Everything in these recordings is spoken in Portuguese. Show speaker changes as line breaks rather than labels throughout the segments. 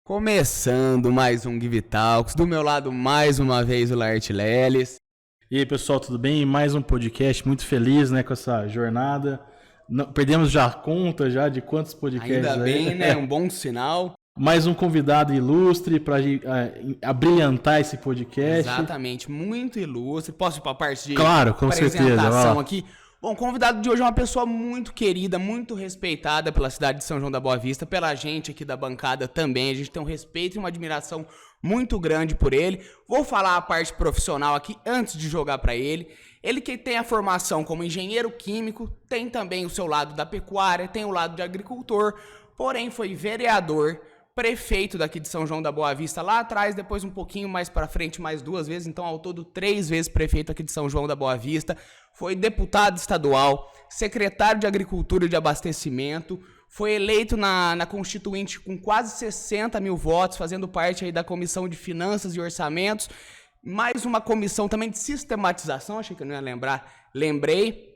Começando mais um Give Talks, do meu lado mais uma vez o Laerte Leles.
E aí pessoal, tudo bem? Mais um podcast, muito feliz, né, com essa jornada. Perdemos já a conta já de quantos podcasts
Ainda bem,
aí.
né? Um bom sinal.
Mais um convidado ilustre para abrilhantar esse podcast.
Exatamente, muito ilustre. Posso ir para a parte de
Claro, com
apresentação
certeza.
aqui? Bom, o convidado de hoje é uma pessoa muito querida, muito respeitada pela cidade de São João da Boa Vista, pela gente aqui da bancada também. A gente tem um respeito e uma admiração muito grande por ele. Vou falar a parte profissional aqui antes de jogar para ele. Ele que tem a formação como engenheiro químico, tem também o seu lado da pecuária, tem o lado de agricultor, porém foi vereador, prefeito daqui de São João da Boa Vista lá atrás, depois um pouquinho mais para frente, mais 2 vezes, então ao todo 3 vezes prefeito aqui de São João da Boa Vista, foi deputado estadual, secretário de Agricultura e de Abastecimento, foi eleito na Constituinte com quase 60 mil votos, fazendo parte aí da Comissão de Finanças e Orçamentos, mais uma comissão também de sistematização, achei que eu não ia lembrar, lembrei.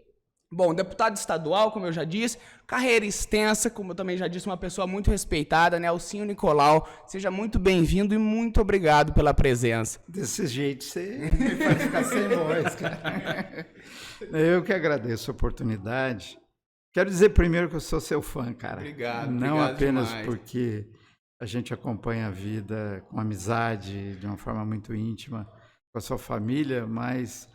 Bom, deputado estadual, como eu já disse, carreira extensa, como eu também já disse, uma pessoa muito respeitada, Nelsinho Nicolau. Seja muito bem-vindo e muito obrigado pela presença.
Desse jeito você me faz ficar sem voz, cara. Eu que agradeço a oportunidade. Quero dizer primeiro que eu sou seu fã, cara.
Obrigado,
não
obrigado
apenas
demais.
porque a gente acompanha a vida com amizade, de uma forma muito íntima, com a sua família, mas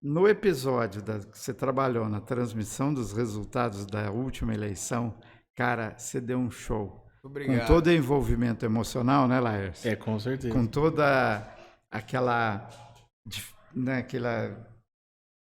no episódio que você trabalhou na transmissão dos resultados da última eleição, cara, você deu um show.
Obrigado.
Com todo o envolvimento emocional, né, Laércio?
Com certeza.
Com toda aquela, né, aquela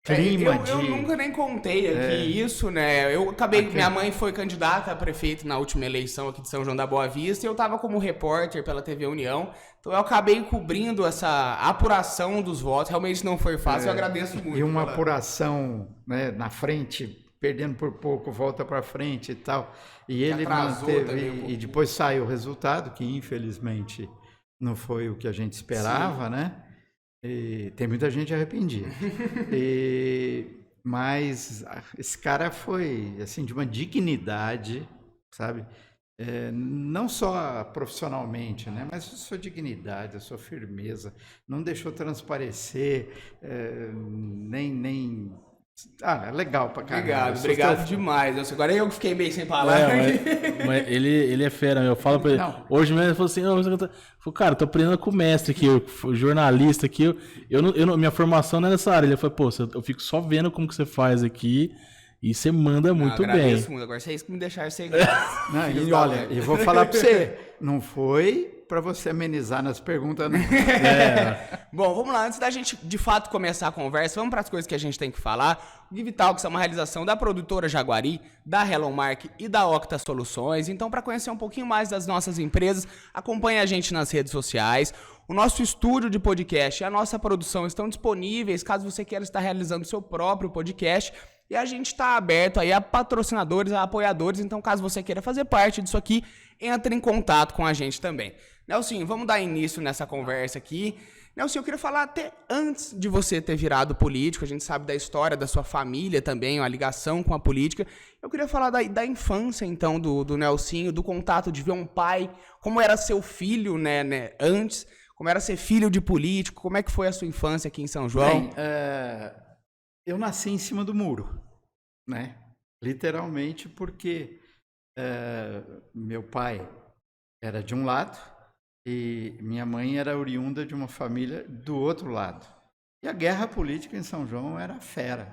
clima
eu nunca nem contei aqui isso, né? Eu acabei. Minha mãe foi candidata a prefeito na última eleição aqui de São João da Boa Vista e eu tava como repórter pela TV União. Então eu acabei cobrindo essa apuração dos votos. Realmente não foi fácil, eu agradeço muito.
E uma apuração, né, na frente, perdendo por pouco, volta para frente e tal. E ele manteve, e depois saiu o resultado, que infelizmente não foi o que a gente esperava, sim, né? E tem muita gente arrependida. Mas esse cara foi assim de uma dignidade, sabe? Não só profissionalmente, né? Mas a sua dignidade, a sua firmeza, não deixou transparecer nem. Ah, é legal pra caramba.
Obrigado demais. Agora eu fiquei meio sem palavras.
Mas ele é fera, eu falo pra ele. Não. Hoje mesmo ele falou assim, cara, tô aprendendo com o mestre aqui, o jornalista aqui. Minha formação não é nessa área. Ele falou, pô, eu fico só vendo como que você faz aqui e você manda muito bem.
Muito. Agora vocês que me deixaram ser
e olha, eu vou falar pra você, não foi para você amenizar nas perguntas, né?
Bom, vamos lá. Antes da gente, de fato, começar a conversa, vamos para as coisas que a gente tem que falar. O Give Talks é uma realização da produtora Jaguari, da Hello Mark e da Octa Soluções. Então, para conhecer um pouquinho mais das nossas empresas, acompanhe a gente nas redes sociais. O nosso estúdio de podcast e a nossa produção estão disponíveis caso você queira estar realizando o seu próprio podcast. E a gente está aberto aí a patrocinadores, a apoiadores. Então, caso você queira fazer parte disso aqui, entre em contato com a gente também. Nelson, vamos dar início nessa conversa aqui. Nelson, eu queria falar até antes de você ter virado político, a gente sabe da história da sua família também, a ligação com a política. Eu queria falar da infância, então, do Nelsinho, do contato de ver um pai, como era seu filho, né, antes, como era ser filho de político, como é que foi a sua infância aqui em São João?
Bem, eu nasci em cima do muro, né? Literalmente porque meu pai era de um lado e minha mãe era oriunda de uma família do outro lado. E a guerra política em São João era fera.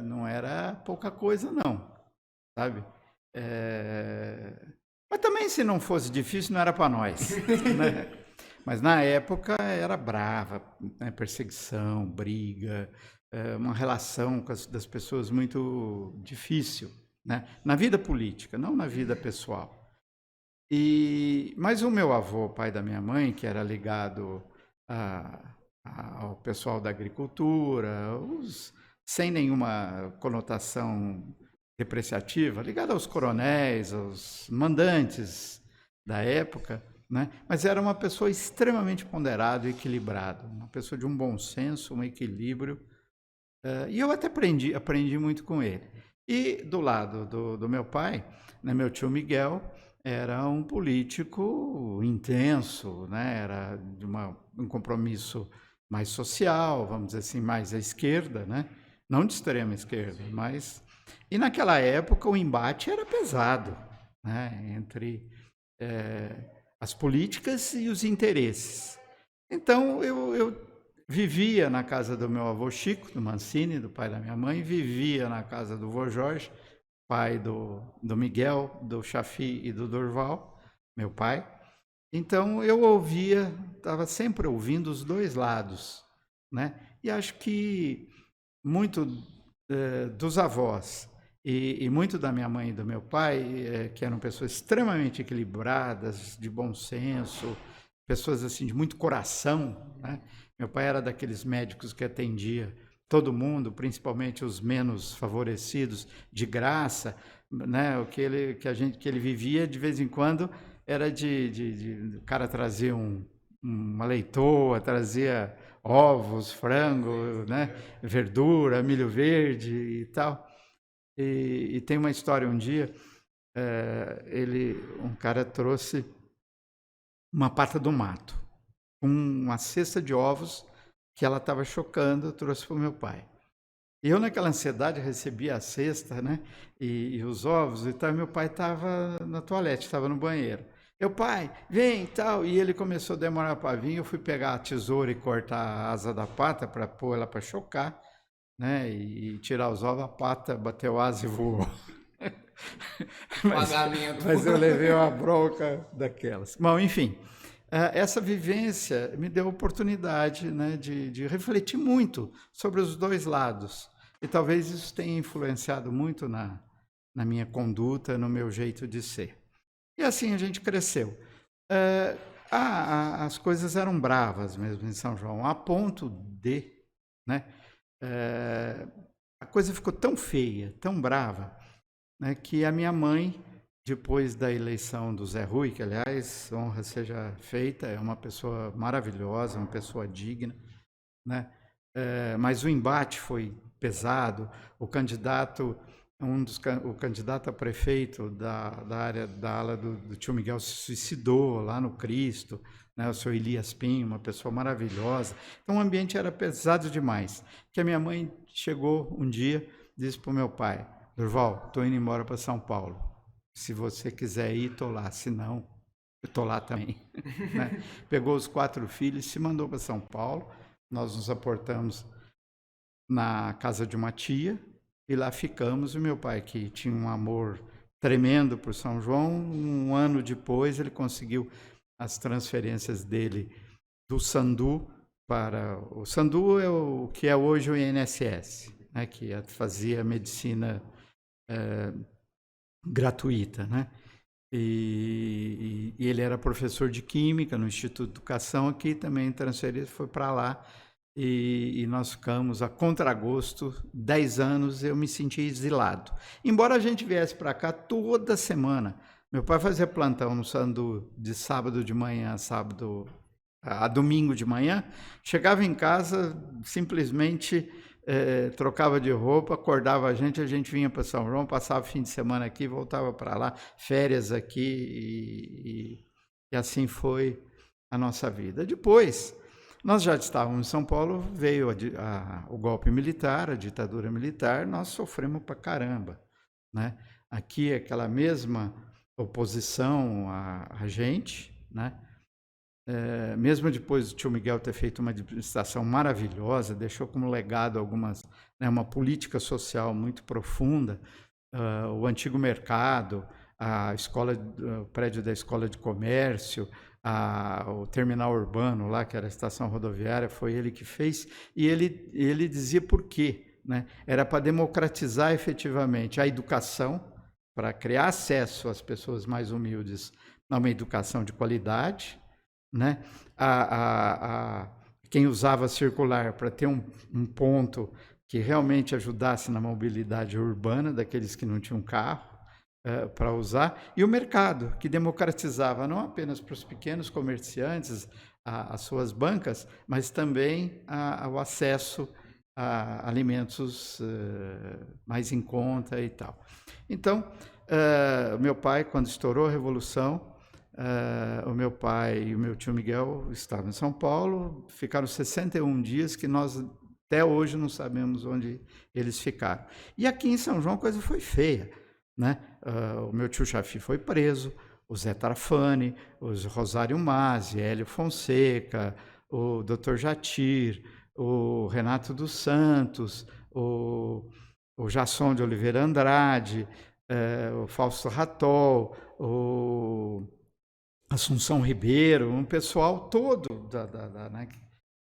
Não era pouca coisa, não, sabe? Mas também, se não fosse difícil, não era para nós, né? Mas na época era brava, né? Perseguição, briga, uma relação das pessoas muito difícil, né? Na vida política, não na vida pessoal. Mas o meu avô, pai da minha mãe, que era ligado ao pessoal da agricultura, sem nenhuma conotação depreciativa, ligado aos coronéis, aos mandantes da época, né? Mas era uma pessoa extremamente ponderada e equilibrada, uma pessoa de um bom senso, um equilíbrio, e eu até aprendi muito com ele. E do lado do meu pai, né, meu tio Miguel, era um político intenso, né? Era de um compromisso mais social, vamos dizer assim, mais à esquerda, né? Não de extrema esquerda, mas... E naquela época o embate era pesado, né? Entre as políticas e os interesses. Então, eu vivia na casa do meu avô Chico, do Mancini, do pai da minha mãe, vivia na casa do vô Jorge, pai do Miguel, do Chafi e do Dorval, meu pai. Então, eu estava sempre ouvindo os dois lados, né? E acho que muito dos avós e muito da minha mãe e do meu pai, que eram pessoas extremamente equilibradas, de bom senso, pessoas assim de muito coração, né? Meu pai era daqueles médicos que atendia todo mundo, principalmente os menos favorecidos, de graça, né? O que ele vivia de vez em quando era o cara trazia uma leitoa, trazia ovos, frango, né? Verdura, milho verde e tal. E tem uma história um dia, um cara trouxe uma pata do mato, uma cesta de ovos que ela estava chocando, trouxe para o meu pai. E eu, naquela ansiedade, recebi a cesta, né? E os ovos e tal. Meu pai estava na toalete, estava no banheiro. Eu, pai, vem e tal. E ele começou a demorar para vir. Eu fui pegar a tesoura e cortar a asa da pata para pôr ela para chocar, né? E tirar os ovos, a pata bateu asa e voou. mas eu levei uma bronca daquelas. Bom, enfim, essa vivência me deu a oportunidade, né, de refletir muito sobre os dois lados. E talvez isso tenha influenciado muito na minha conduta, no meu jeito de ser. E assim a gente cresceu. As coisas eram bravas mesmo em São João, a ponto de, né, a coisa ficou tão feia, tão brava, né, que a minha mãe, depois da eleição do Zé Rui, que, aliás, honra seja feita, é uma pessoa maravilhosa, uma pessoa digna, né? Mas o embate foi pesado. O candidato a prefeito da ala do tio Miguel se suicidou lá no Cristo, né? O senhor Elias Pinho, uma pessoa maravilhosa. Então o ambiente era pesado demais. Que a minha mãe chegou um dia, disse para o meu pai: Durval, estou indo embora para São Paulo. Se você quiser ir, estou lá. Se não, eu estou lá também. Né? Pegou os 4 filhos, se mandou para São Paulo. Nós nos aportamos na casa de uma tia e lá ficamos. E meu pai, que tinha um amor tremendo por São João, um ano depois ele conseguiu as transferências dele do Sandu para... O Sandu é o que é hoje o INSS, né? Que fazia medicina gratuita, né? E ele era professor de Química no Instituto de Educação aqui, também transferido, foi para lá. E nós ficamos a contragosto 10 anos. Eu me senti exilado. Embora a gente viesse para cá toda semana. Meu pai fazia plantão no Sandu de sábado de manhã, a domingo de manhã. Chegava em casa, simplesmente trocava de roupa, acordava a gente vinha para São João, passava o fim de semana aqui, voltava para lá, férias aqui, e assim foi a nossa vida. Depois, nós já estávamos em São Paulo, veio o golpe militar, a ditadura militar, nós sofremos pra caramba, né? Aqui, aquela mesma oposição a gente, né? Mesmo depois do tio Miguel ter feito uma administração maravilhosa, deixou como legado uma política social muito profunda, o antigo mercado, o prédio da escola de comércio, o terminal urbano lá, que era a estação rodoviária, foi ele que fez, e ele dizia por quê, né? Era para democratizar efetivamente a educação, para criar acesso às pessoas mais humildes a uma educação de qualidade, né? Quem usava circular para ter um ponto que realmente ajudasse na mobilidade urbana daqueles que não tinham carro para usar, e o mercado, que democratizava não apenas para os pequenos comerciantes as suas bancas, mas também o acesso a alimentos mais em conta e tal. Então, meu pai, quando estourou a Revolução, o meu pai e o meu tio Miguel estavam em São Paulo, ficaram 61 dias que nós até hoje não sabemos onde eles ficaram. E aqui em São João a coisa foi feia, né? O meu tio Chafi foi preso, o Zé Trafani, o Rosário Mazzi, Hélio Fonseca, o Dr. Jatir, o Renato dos Santos, o Jasson de Oliveira Andrade, o Fausto Ratol, o Assunção Ribeiro, um pessoal todo né,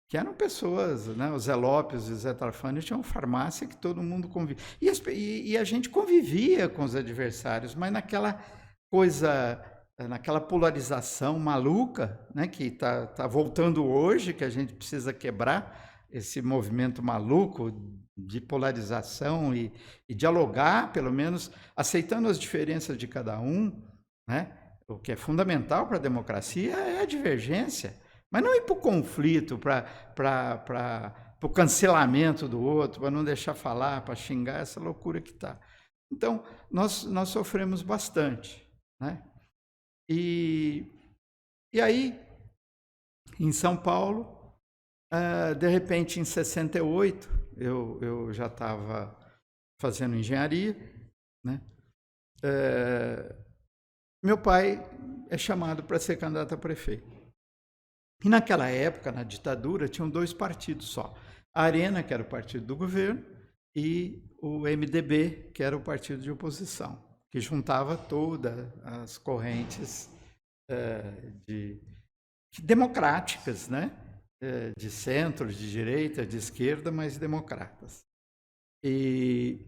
que eram pessoas, né, o Zé Lopes e o Zé Trafani tinham farmácia que todo mundo convivia. E a gente convivia com os adversários, mas naquela coisa, naquela polarização maluca, né, que tá voltando hoje, que a gente precisa quebrar esse movimento maluco de polarização e dialogar, pelo menos, aceitando as diferenças de cada um, né? O que é fundamental para a democracia é a divergência, mas não ir para o conflito, para o cancelamento do outro, para não deixar falar, para xingar, essa loucura que está. Então, nós sofremos bastante, né? E aí, em São Paulo, de repente, em 68, eu já estava fazendo engenharia, né? Meu pai é chamado para ser candidato a prefeito. E naquela época, na ditadura, tinham 2 partidos só. A Arena, que era o partido do governo, e o MDB, que era o partido de oposição, que juntava todas as correntes democráticas, né? De centro, de direita, de esquerda, mas democratas. E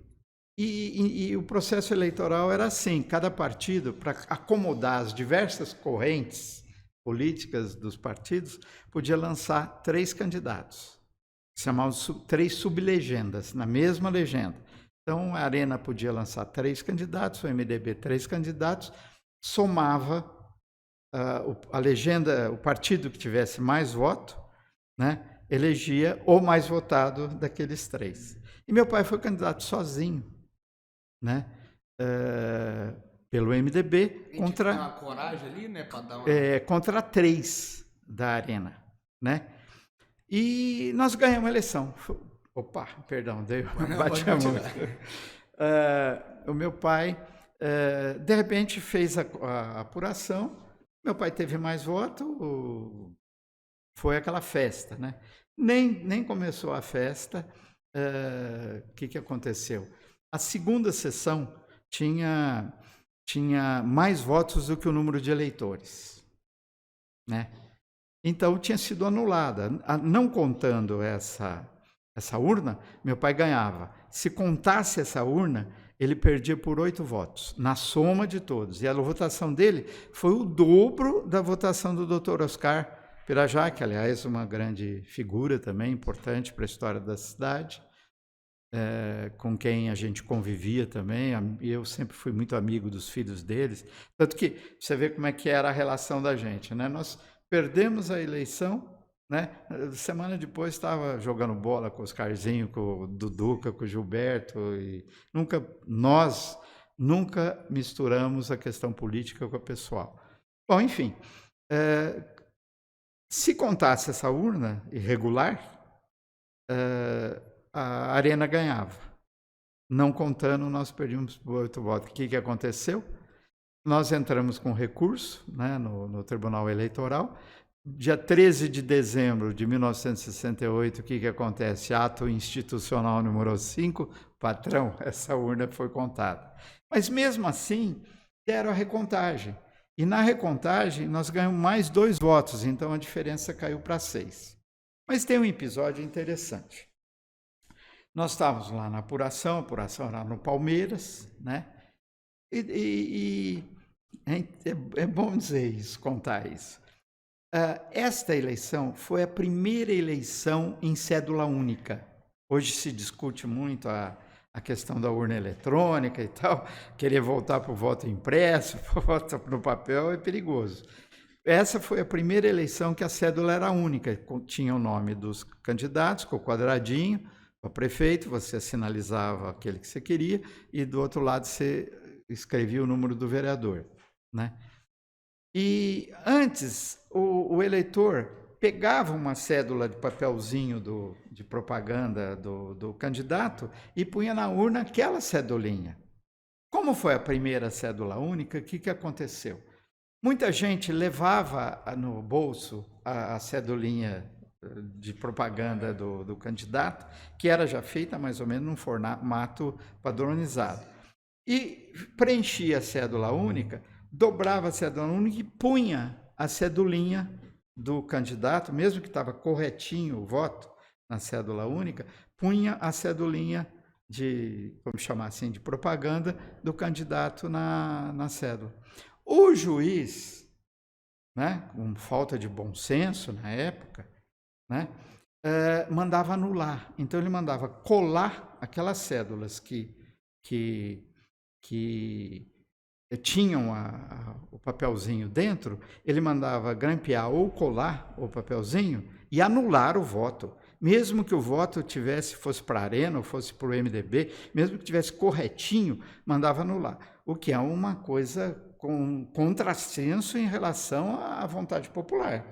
o processo eleitoral era assim, cada partido, para acomodar as diversas correntes políticas dos partidos, podia lançar 3 candidatos, chamavam 3 sublegendas, na mesma legenda. Então, a Arena podia lançar 3 candidatos, o MDB 3 candidatos, somava a legenda, o partido que tivesse mais voto, né, elegia o mais votado daqueles 3. E meu pai foi candidato sozinho, né? Pelo MDB contra
uma coragem ali, né, para dar uma...
contra 3 da Arena, né? E nós ganhamos a eleição. Opa, perdão, bati a música. O meu pai, de repente, fez a apuração. Meu pai teve mais voto. Foi aquela festa, né? Nem começou a festa. O que aconteceu? A segunda sessão tinha mais votos do que o número de eleitores, né? Então, tinha sido anulada. Não contando essa urna, meu pai ganhava. Se contasse essa urna, ele perdia por 8 votos, na soma de todos. E a votação dele foi o dobro da votação do Dr. Oscar Pirajá, que, aliás, uma grande figura também, importante para a história da cidade. Com quem a gente convivia também, e eu sempre fui muito amigo dos filhos deles, tanto que você vê como é que era a relação da gente, né? Nós perdemos a eleição, né? Semana depois estava jogando bola com o Oscarzinho, com o Duduca, com o Gilberto, e nós nunca misturamos a questão política com a pessoal. Bom, enfim, se contasse essa urna irregular, a Arena ganhava. Não contando, nós perdíamos por 8 votos. O que aconteceu? Nós entramos com recurso, né, no Tribunal Eleitoral. Dia 13 de dezembro de 1968, o que acontece? Ato institucional número 5, patrão, essa urna foi contada. Mas mesmo assim, deram a recontagem. E na recontagem, nós ganhamos mais 2 votos, então a diferença caiu para 6. Mas tem um episódio interessante. Nós estávamos lá na apuração, a apuração era no Palmeiras, né? É bom dizer isso, contar isso. Esta eleição foi a primeira eleição em cédula única. Hoje se discute muito a questão da urna eletrônica e tal, querer voltar para o voto impresso, para o voto no papel é perigoso. Essa foi a primeira eleição que a cédula era única, tinha o nome dos candidatos, com o quadradinho. Para prefeito, você sinalizava aquele que você queria, e do outro lado você escrevia o número do vereador, né? E antes, o eleitor pegava uma cédula de papelzinho de propaganda do candidato e punha na urna aquela cedulinha. Como foi a primeira cédula única, o que aconteceu? Muita gente levava no bolso a cedulinha de propaganda do candidato, que era já feita mais ou menos num formato padronizado. E preenchia a cédula única, dobrava a cédula única e punha a cedulinha do candidato, mesmo que estava corretinho o voto na cédula única, punha a cedulinha vamos chamar assim, de propaganda do candidato na cédula. O juiz, né, com falta de bom senso na época, né, mandava anular. Então ele mandava colar aquelas cédulas que tinham o papelzinho dentro, ele mandava grampear ou colar o papelzinho e anular o voto. Mesmo que o voto fosse para a Arena ou fosse para o MDB, mesmo que tivesse corretinho, mandava anular. O que é uma coisa com contrassenso em relação à vontade popular,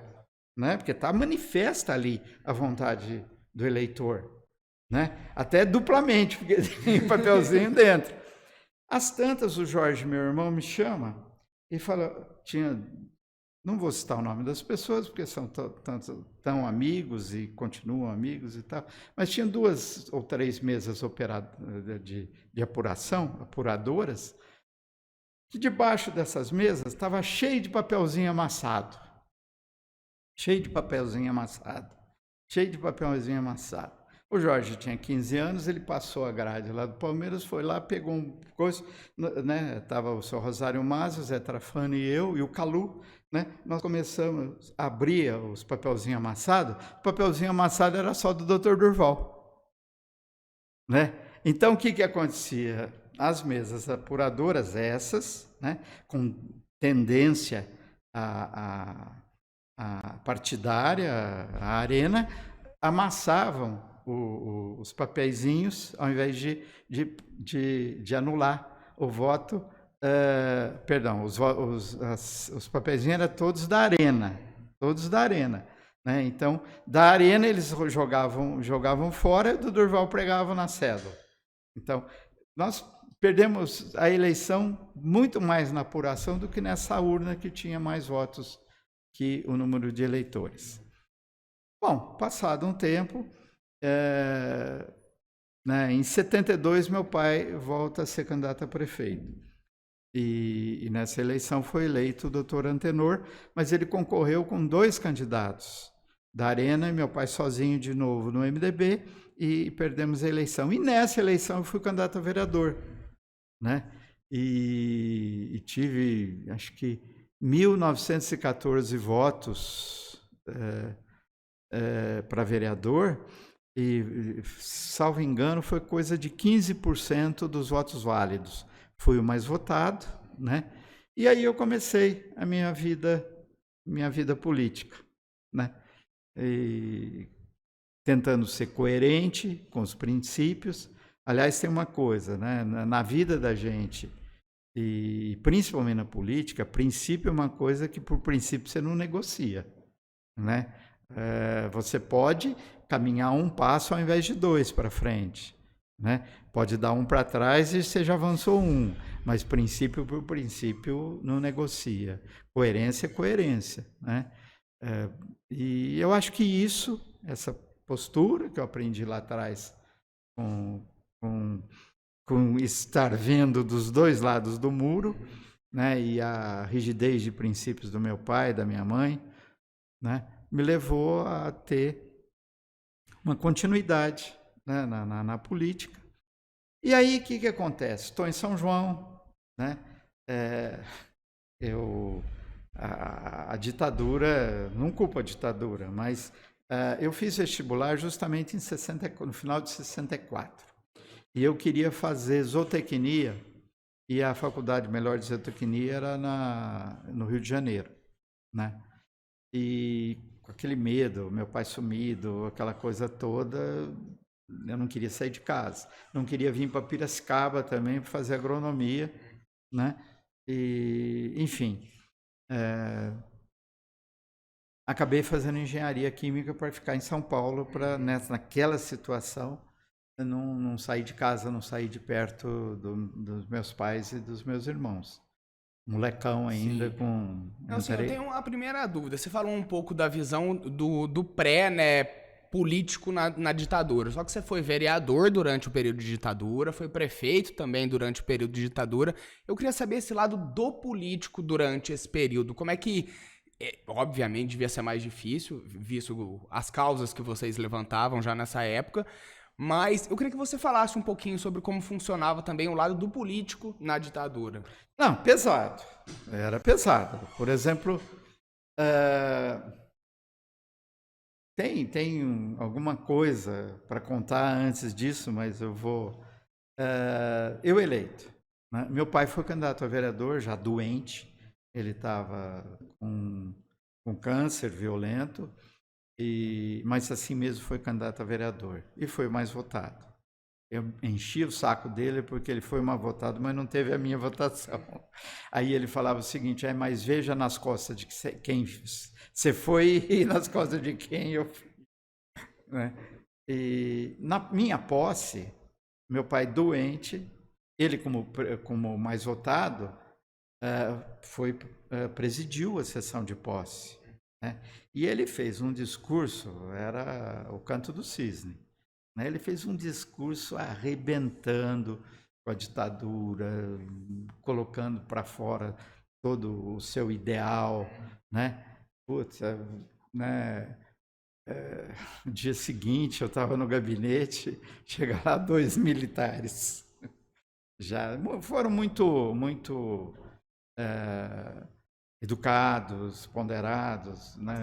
né? Porque está manifesta ali a vontade do eleitor, né? Até duplamente, porque tem papelzinho dentro. Às tantas, o Jorge, meu irmão, me chama e fala, não vou citar o nome das pessoas, porque são tão amigos e continuam amigos e tal, mas tinha 2 ou 3 mesas de apuração, apuradoras, que debaixo dessas mesas estava cheio de papelzinho amassado. Cheio de papelzinho amassado. Cheio de papelzinho amassado. O Jorge tinha 15 anos, ele passou a grade lá do Palmeiras, foi lá, pegou um coisa, né? Tava o seu Rosário Mazzi, o Zé Trafani e eu, e o Calu, né? Nós começamos a abrir os papelzinhos amassados. O papelzinho amassado era só do Dr. Durval, né? Então, o que acontecia? As mesas apuradoras, essas, né, com tendência a partidária, a Arena, amassavam os papeizinhos, ao invés de anular o voto, perdão, os papeizinhos eram todos da Arena, né? Então, da Arena eles jogavam fora e do Durval pregavam na cédula. Então, nós perdemos a eleição muito mais na apuração do que nessa urna que tinha mais votos que o número de eleitores. Bom, passado um tempo, né, em 72, meu pai volta a ser candidato a prefeito. E nessa eleição foi eleito o doutor Antenor, mas ele concorreu com 2 candidatos da Arena, e meu pai sozinho de novo no MDB, e perdemos a eleição. E nessa eleição eu fui candidato a vereador, né? E tive, acho que, 1.914 votos para vereador, e, salvo engano, foi coisa de 15% dos votos válidos. Fui o mais votado, né? E aí eu comecei a minha vida política, né? E tentando ser coerente com os princípios. Aliás, tem uma coisa, né? Na vida da gente, e principalmente na política, princípio é uma coisa que, por princípio, você não negocia, né? Você pode caminhar um passo ao invés de 2 para frente, né? Pode dar um para trás e você já avançou 1, mas princípio por princípio não negocia. Coerência é coerência, né? E eu acho que essa postura que eu aprendi lá atrás com estar vendo dos 2 lados do muro, né, e a rigidez de princípios do meu pai, da minha mãe, né, me levou a ter uma continuidade, né, na política. E aí, o que acontece? Estou em São João, né, a ditadura, não culpo a ditadura, mas eu fiz vestibular justamente no final de 64. E eu queria fazer zootecnia, e a faculdade melhor de zootecnia era no Rio de Janeiro, né? E com aquele medo, meu pai sumido, aquela coisa toda, eu não queria sair de casa. Não queria vir para Piracicaba também para fazer agronomia, né? E, enfim, acabei fazendo engenharia química para ficar em São Paulo, para naquela situação eu não sair de casa, não sair de perto dos meus pais e dos meus irmãos. Molecão ainda. Sim. Com...
Não, assim, eu tenho a primeira dúvida. Você falou um pouco da visão do pré, né, político na ditadura. Só que você foi vereador durante o período de ditadura, foi prefeito também durante o período de ditadura. Eu queria saber esse lado do político durante esse período. Como é que... obviamente devia ser mais difícil, visto as causas que vocês levantavam já nessa época, mas eu queria que você falasse um pouquinho sobre como funcionava também o lado do político na ditadura.
Não, pesado. Era pesado. Por exemplo, tem alguma coisa para contar antes disso, mas eu vou... eu eleito. Né? Meu pai foi candidato a vereador, já doente. Ele estava com câncer violento, mas assim mesmo foi candidato a vereador. E foi o mais votado. Eu enchi o saco dele porque ele foi mais votado, mas não teve a minha votação. Aí ele falava o seguinte, mas veja nas costas de quem você foi e nas costas de quem eu fui. Né? E na minha posse, meu pai doente, ele como mais votado, presidiu a sessão de posse. Né? E ele fez um discurso, era o Canto do Cisne. Né? Ele fez um discurso arrebentando com a ditadura, colocando para fora todo o seu ideal. Né? Putz, né? No dia seguinte, eu estava no gabinete, chegaram lá 2 militares. Já foram muito educados, ponderados, né?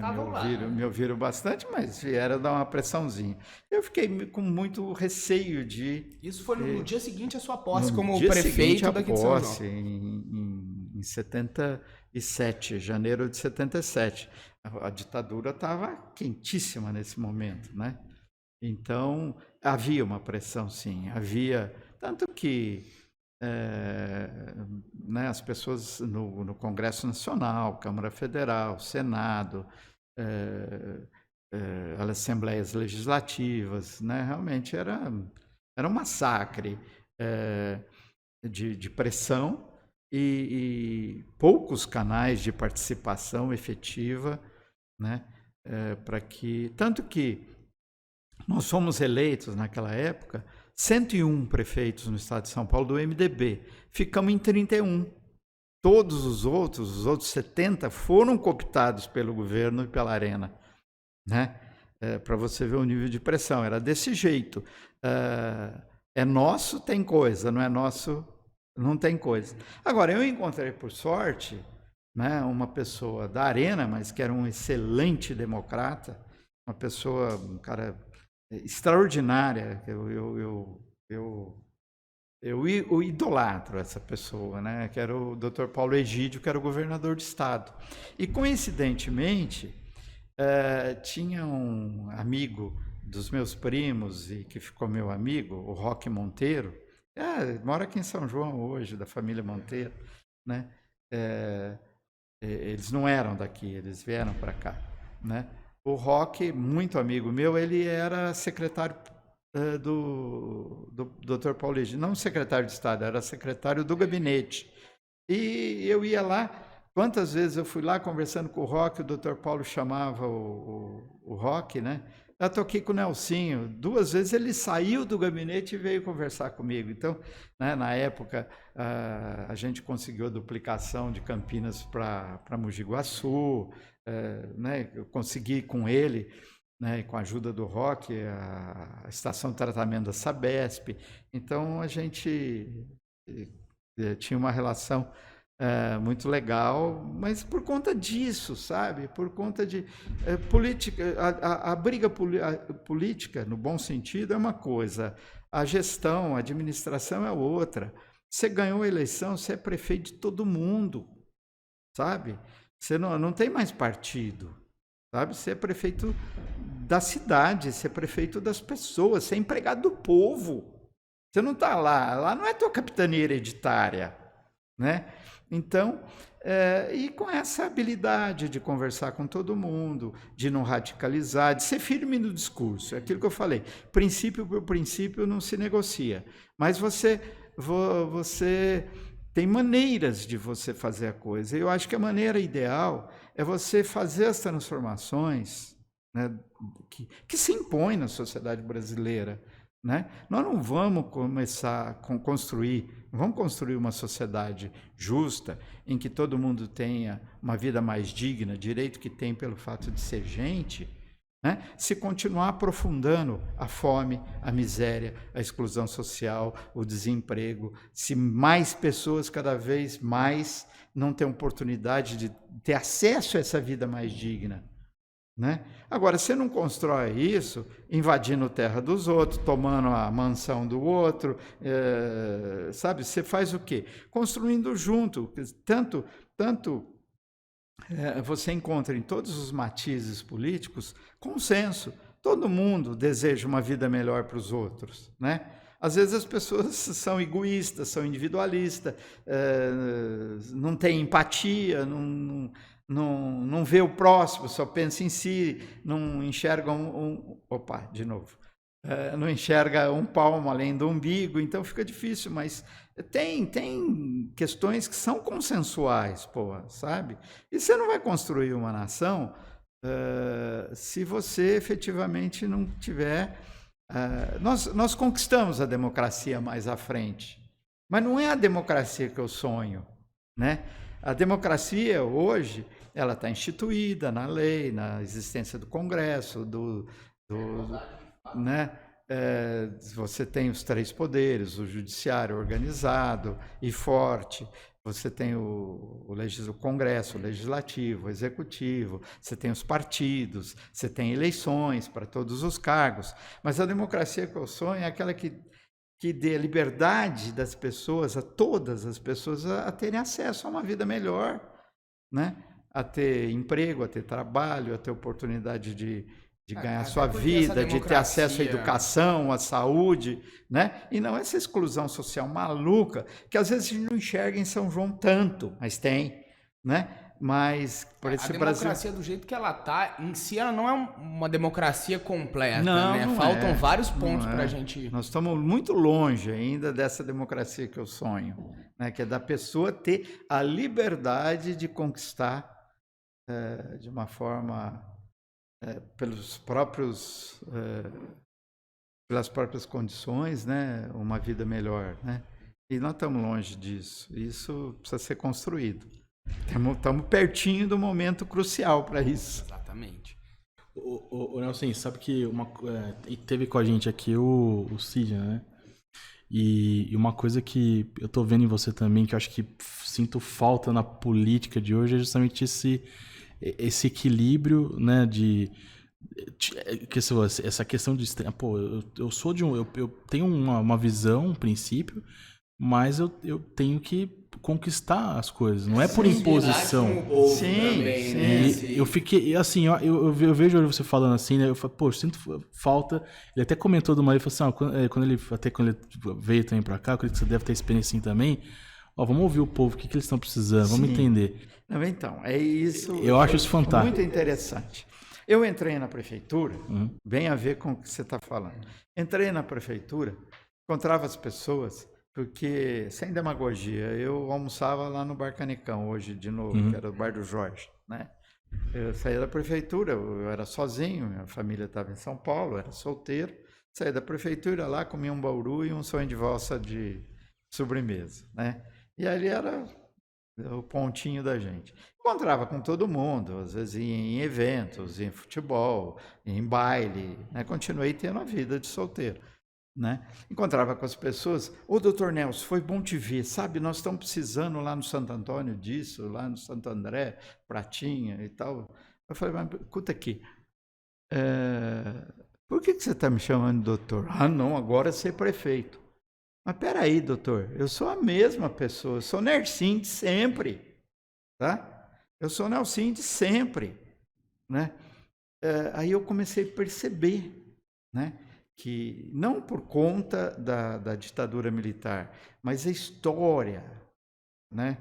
Me ouviram bastante, mas vieram dar uma pressãozinha. Eu fiquei com muito receio de...
Isso foi no dia seguinte à sua posse como prefeito daqui de São João.
Em 77, janeiro de 77. A ditadura estava quentíssima nesse momento, né? Então, havia uma pressão, sim. Havia... Tanto que... né, as pessoas no Congresso Nacional, Câmara Federal, Senado, as Assembleias Legislativas, né, realmente era um massacre de pressão e poucos canais de participação efetiva, né, para que... Tanto que nós fomos eleitos naquela época 101 prefeitos no estado de São Paulo do MDB. Ficamos em 31. Todos os outros 70, foram cooptados pelo governo e pela Arena. Né? Para você ver o nível de pressão. Era desse jeito. É nosso, tem coisa. Não é nosso, não tem coisa. Agora, eu encontrei, por sorte, né, uma pessoa da Arena, mas que era um excelente democrata, uma pessoa, um cara... extraordinária, eu idolatro essa pessoa, né? Que era o Dr. Paulo Egídio, que era o governador do estado. E coincidentemente tinha um amigo dos meus primos e que ficou meu amigo, o Roque Monteiro, mora aqui em São João hoje, da família Monteiro, né? Eles não eram daqui, eles vieram para cá, né? O Roque, muito amigo meu, ele era secretário do Dr. Paulo Egídio, não secretário de Estado, era secretário do gabinete. E eu ia lá, quantas vezes eu fui lá conversando com o Roque, o Dr. Paulo chamava o Roque, né? Eu toquei com o Nelsinho, 2 vezes ele saiu do gabinete e veio conversar comigo. Então, né, na época, a gente conseguiu a duplicação de Campinas para Mogi Guaçu, né, eu consegui com ele, né, com a ajuda do Roque, a estação de tratamento da Sabesp. Então a gente tinha uma relação muito legal, mas por conta disso, sabe? Por conta de política, a briga política, no bom sentido, é uma coisa, a gestão, a administração é outra. Você ganhou a eleição, você é prefeito de todo mundo, sabe? Você não tem mais partido, sabe? Você é prefeito da cidade, você é prefeito das pessoas, você é empregado do povo. Você não está lá não é tua capitania hereditária, né? Então, e com essa habilidade de conversar com todo mundo, de não radicalizar, de ser firme no discurso, é aquilo que eu falei, princípio por princípio não se negocia, mas você tem maneiras de você fazer a coisa. Eu acho que a maneira ideal é você fazer as transformações, né, que se impõem na sociedade brasileira, né? Nós não vamos começar a vamos construir uma sociedade justa, em que todo mundo tenha uma vida mais digna, direito que tem pelo fato de ser gente, né? Se continuar aprofundando a fome, a miséria, a exclusão social, o desemprego, se mais pessoas cada vez mais não têm oportunidade de ter acesso a essa vida mais digna, né? Agora, você não constrói isso invadindo a terra dos outros, tomando a mansão do outro, sabe? Você faz o quê? Construindo junto. Tanto você encontra em todos os matizes políticos consenso. Todo mundo deseja uma vida melhor para os outros, né? Às vezes as pessoas são egoístas, são individualistas, não têm empatia, não vê o próximo, só pensa em si, não enxerga não enxerga um palmo além do umbigo, então fica difícil, mas tem questões que são consensuais, sabe? E você não vai construir uma nação se você efetivamente não tiver... nós conquistamos a democracia mais à frente, mas não é a democracia que eu sonho, né? A democracia hoje, ela está instituída na lei, na existência do Congresso, né? Você tem os 3 poderes, o judiciário organizado e forte, você tem o Congresso, o Legislativo, o Executivo, você tem os partidos, você tem eleições para todos os cargos, mas a democracia que eu sonho é aquela que dê a liberdade das pessoas, a todas as pessoas, a terem acesso a uma vida melhor, né? A ter emprego, a ter trabalho, a ter oportunidade de ganhar sua vida, de ter acesso à educação, à saúde, né? E não essa exclusão social maluca, que às vezes a gente não enxerga em São João tanto, mas tem, né? Mas por esse
democracia
Brasil...
do jeito que ela está, em si, ela não é uma democracia completa, né?
Não
Faltam vários pontos para a gente...
Nós estamos muito longe ainda dessa democracia que eu sonho, né? Que é da pessoa ter a liberdade de conquistar de uma forma... pelas próprias condições, né, uma vida melhor, né? E nós estamos longe disso. Isso precisa ser construído. Estamos pertinho do momento crucial para isso.
Exatamente.
O Nelson, sabe que teve com a gente aqui o Sidney, né? E uma coisa que eu tô vendo em você também, que eu acho que sinto falta na política de hoje, é justamente esse equilíbrio, né, essa questão de eu sou eu tenho uma visão, um princípio, mas eu tenho que conquistar as coisas, não é por imposição.
Sim.
Eu fiquei assim, eu vejo você falando assim, né, eu falo, sinto falta. Ele até comentou do marido, falou assim, quando ele veio também para cá, eu acredito que você deve ter experiência assim também. Vamos ouvir o povo, o que eles estão precisando, vamos entender.
Então, é isso.
Eu acho isso fantástico.
Muito interessante. Eu entrei na prefeitura, bem a ver com o que você está falando. Entrei na prefeitura, encontrava as pessoas, porque, sem demagogia, eu almoçava lá no Bar Canecão, hoje de novo, que era o Bar do Jorge, né? Eu saía da prefeitura, eu era sozinho, minha família estava em São Paulo, eu era solteiro, saía da prefeitura lá, comia um bauru e um sonho de valsa de sobremesa, né? E ali era o pontinho da gente. Encontrava com todo mundo, às vezes ia em eventos, em futebol, em baile, né? Continuei tendo a vida de solteiro, né? Encontrava com as pessoas, doutor Nelson, foi bom te ver, sabe, nós estamos precisando lá no Santo Antônio disso, lá no Santo André, Pratinha e tal. Eu falei, mas escuta aqui, por que você está me chamando de doutor? Não, agora ser prefeito. Mas peraí, doutor, eu sou a mesma pessoa, eu sou Nersim de sempre, tá? Eu sou Nelson de sempre, né? Aí eu comecei a perceber, né, que não por conta da ditadura militar, mas a história né?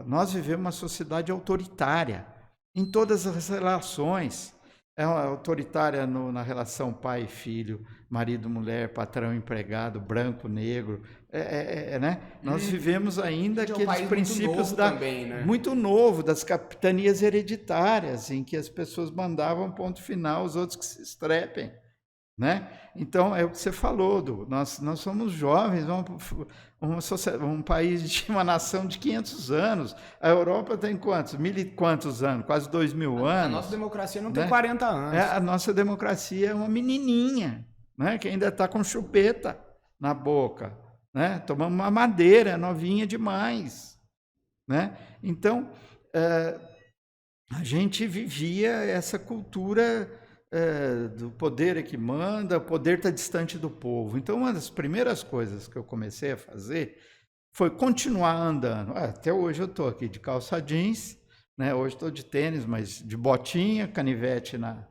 Nós vivemos uma sociedade autoritária em todas as relações. É autoritária na relação pai e filho, marido, mulher, patrão, empregado, branco, negro, né? Nós vivemos ainda aqueles princípios muito novo das capitanias hereditárias, em que as pessoas mandavam ponto final, os outros que se estrepem, né? Então, é o que você falou, nós somos jovens, um país de uma nação de 500 anos. A Europa tem quantos? 1000 e quantos anos? Quase 2000 anos.
A nossa democracia não tem 40 anos.
A nossa democracia é uma menininha, né? Que ainda está com chupeta na boca, né? Tomando uma madeira, novinha demais, né? Então, a gente vivia essa cultura do poder é que manda, o poder está distante do povo. Então, uma das primeiras coisas que eu comecei a fazer foi continuar andando. Até hoje eu estou aqui de calça jeans, né? Hoje estou de tênis, mas de botinha, canivete na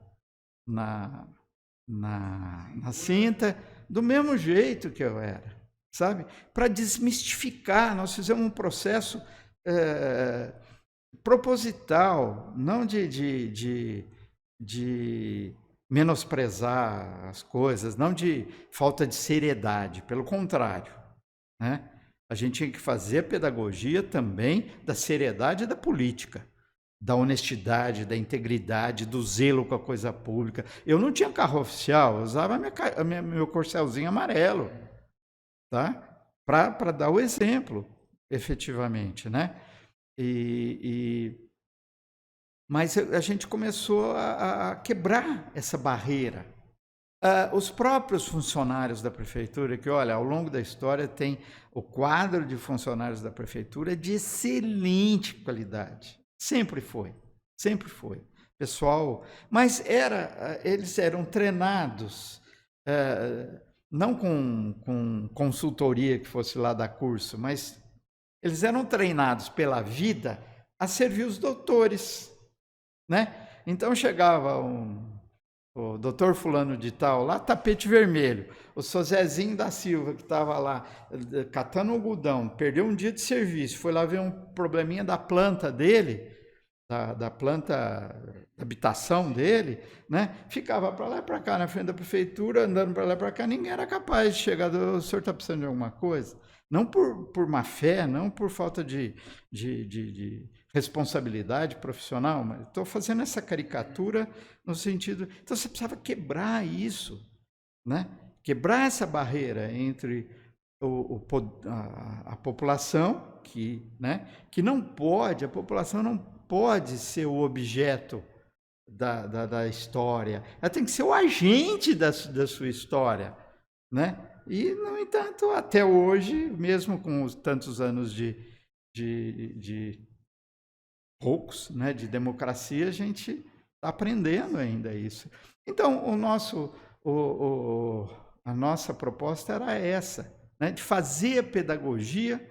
cinta, do mesmo jeito que eu era, sabe? Para desmistificar, nós fizemos um processo proposital, não de menosprezar as coisas, não de falta de seriedade, pelo contrário, né? A gente tinha que fazer a pedagogia também da seriedade da política, da honestidade, da integridade, do zelo com a coisa pública. Eu não tinha carro oficial, eu usava meu corcelzinho amarelo, tá? Para dar o exemplo, efetivamente, né? Mas a gente começou a quebrar essa barreira. Os próprios funcionários da prefeitura, que, olha, ao longo da história tem o quadro de funcionários da prefeitura de excelente qualidade. Sempre foi. Pessoal, mas eles eram treinados, não com consultoria que fosse lá dar curso, mas eles eram treinados pela vida a servir os doutores, né? Então chegava o doutor fulano de tal lá, tapete vermelho, o seu Zezinho da Silva, que estava lá catando algodão, perdeu um dia de serviço, foi lá ver um probleminha da planta dele, da planta da habitação dele, né? Ficava para lá e para cá na frente da prefeitura, andando para lá e para cá, ninguém era capaz de chegar, o senhor está precisando de alguma coisa? Não por má fé, não por falta de responsabilidade profissional, mas estou fazendo essa caricatura no sentido... Então, você precisava quebrar isso, né? Quebrar essa barreira entre a população, que não pode, a população não pode ser o objeto da história, ela tem que ser o agente da sua história, né? E, no entanto, até hoje, mesmo com os tantos anos de poucos, né, de democracia, a gente está aprendendo ainda isso. Então, a nossa proposta era essa, né, de fazer a pedagogia,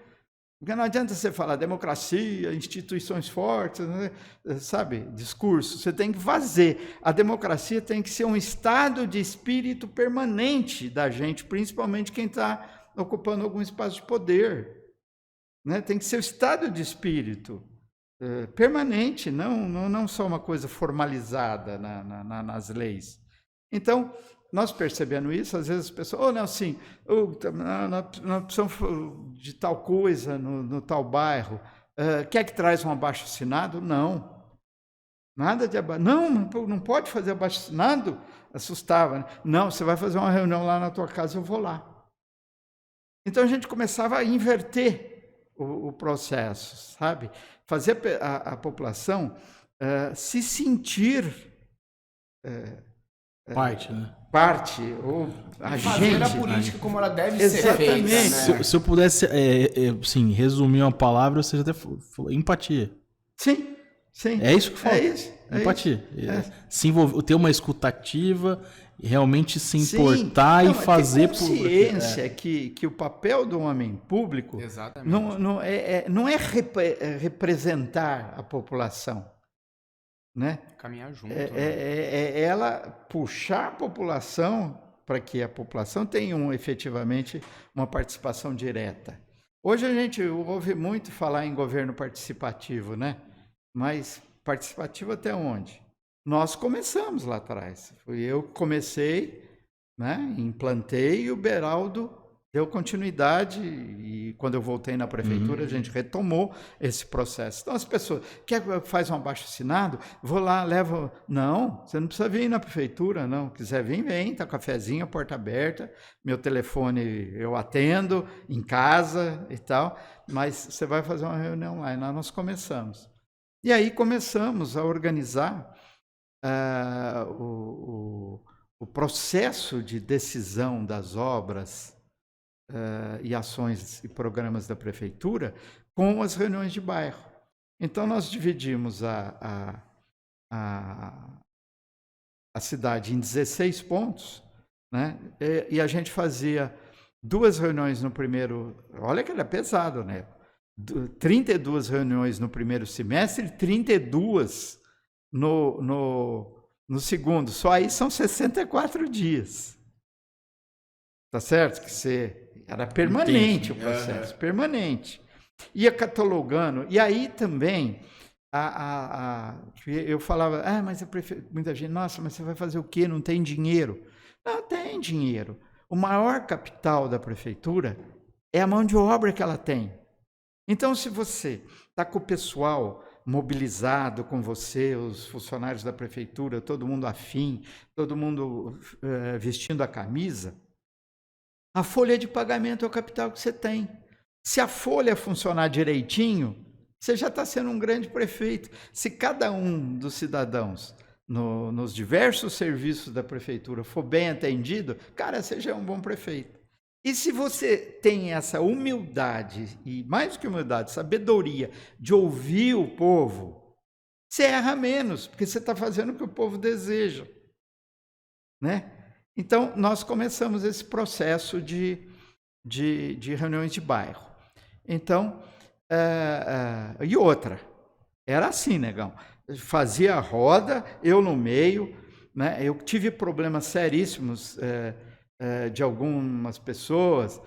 porque não adianta você falar democracia, instituições fortes, né, sabe, discurso, você tem que fazer. A democracia tem que ser um estado de espírito permanente da gente, principalmente quem está ocupando algum espaço de poder, né? Tem que ser o estado de espírito permanente, não só uma coisa formalizada nas leis. Então, nós percebendo isso, às vezes as pessoas, Nelson, nós precisamos de tal coisa no tal bairro, quer que traz um abaixo-assinado? Não. Nada de abaixo. Não pode fazer abaixo-assinado? Assustava, né? Não, você vai fazer uma reunião lá na tua casa, eu vou lá. Então a gente começava a inverter o processo, sabe? Fazer a população se sentir
parte, né?
Parte, ou agente.
Fazer a política como ela deve ser feita. Né?
Se eu pudesse assim, resumir uma palavra, você até falou empatia.
Sim.
É isso que fala.
É isso.
Empatia. Se envolver, ter uma escutativa, realmente se importar e fazer
por consciência que o papel do homem público não é representar a população, né?
Caminhar junto.
É ela puxar a população para que a população tenha efetivamente uma participação direta. Hoje a gente ouve muito falar em governo participativo, né? Mas participativo até onde? Nós começamos lá atrás. Eu que comecei, né? Implantei e o Beraldo deu continuidade e quando eu voltei na prefeitura a gente retomou esse processo. Então as pessoas, quer faz um abaixo-assinado? Vou lá, levo... Não, você não precisa vir na prefeitura, não. Quiser vir, vem, tá cafezinho, porta aberta, meu telefone eu atendo em casa e tal, mas você vai fazer uma reunião online. Nós começamos. E aí começamos a organizar o processo de decisão das obras e ações e programas da prefeitura com as reuniões de bairro. Então, nós dividimos a cidade em 16 pontos, né? E a gente fazia 2 reuniões no primeiro... Olha que era pesado, né? 32 reuniões no primeiro semestre e 32 no segundo. Só aí são 64 dias. Tá certo? Era permanente. Entendi. O processo, permanente. Ia catalogando. E aí também, eu falava, mas muita gente, nossa, mas você vai fazer o quê? Não tem dinheiro. Não tem dinheiro. O maior capital da prefeitura é a mão de obra que ela tem. Então, se você está com o pessoal mobilizado com você, os funcionários da prefeitura, todo mundo afim, todo mundo vestindo a camisa, a folha de pagamento é o capital que você tem. Se a folha funcionar direitinho, você já está sendo um grande prefeito. Se cada um dos cidadãos nos diversos serviços da prefeitura for bem atendido, cara, você já é um bom prefeito. E se você tem essa humildade, e mais do que humildade, sabedoria de ouvir o povo, você erra menos, porque você está fazendo o que o povo deseja, né? Então, nós começamos esse processo de reuniões de bairro. Então, e outra, era assim, negão, fazia a roda, eu no meio, né? Eu tive problemas seríssimos de algumas pessoas,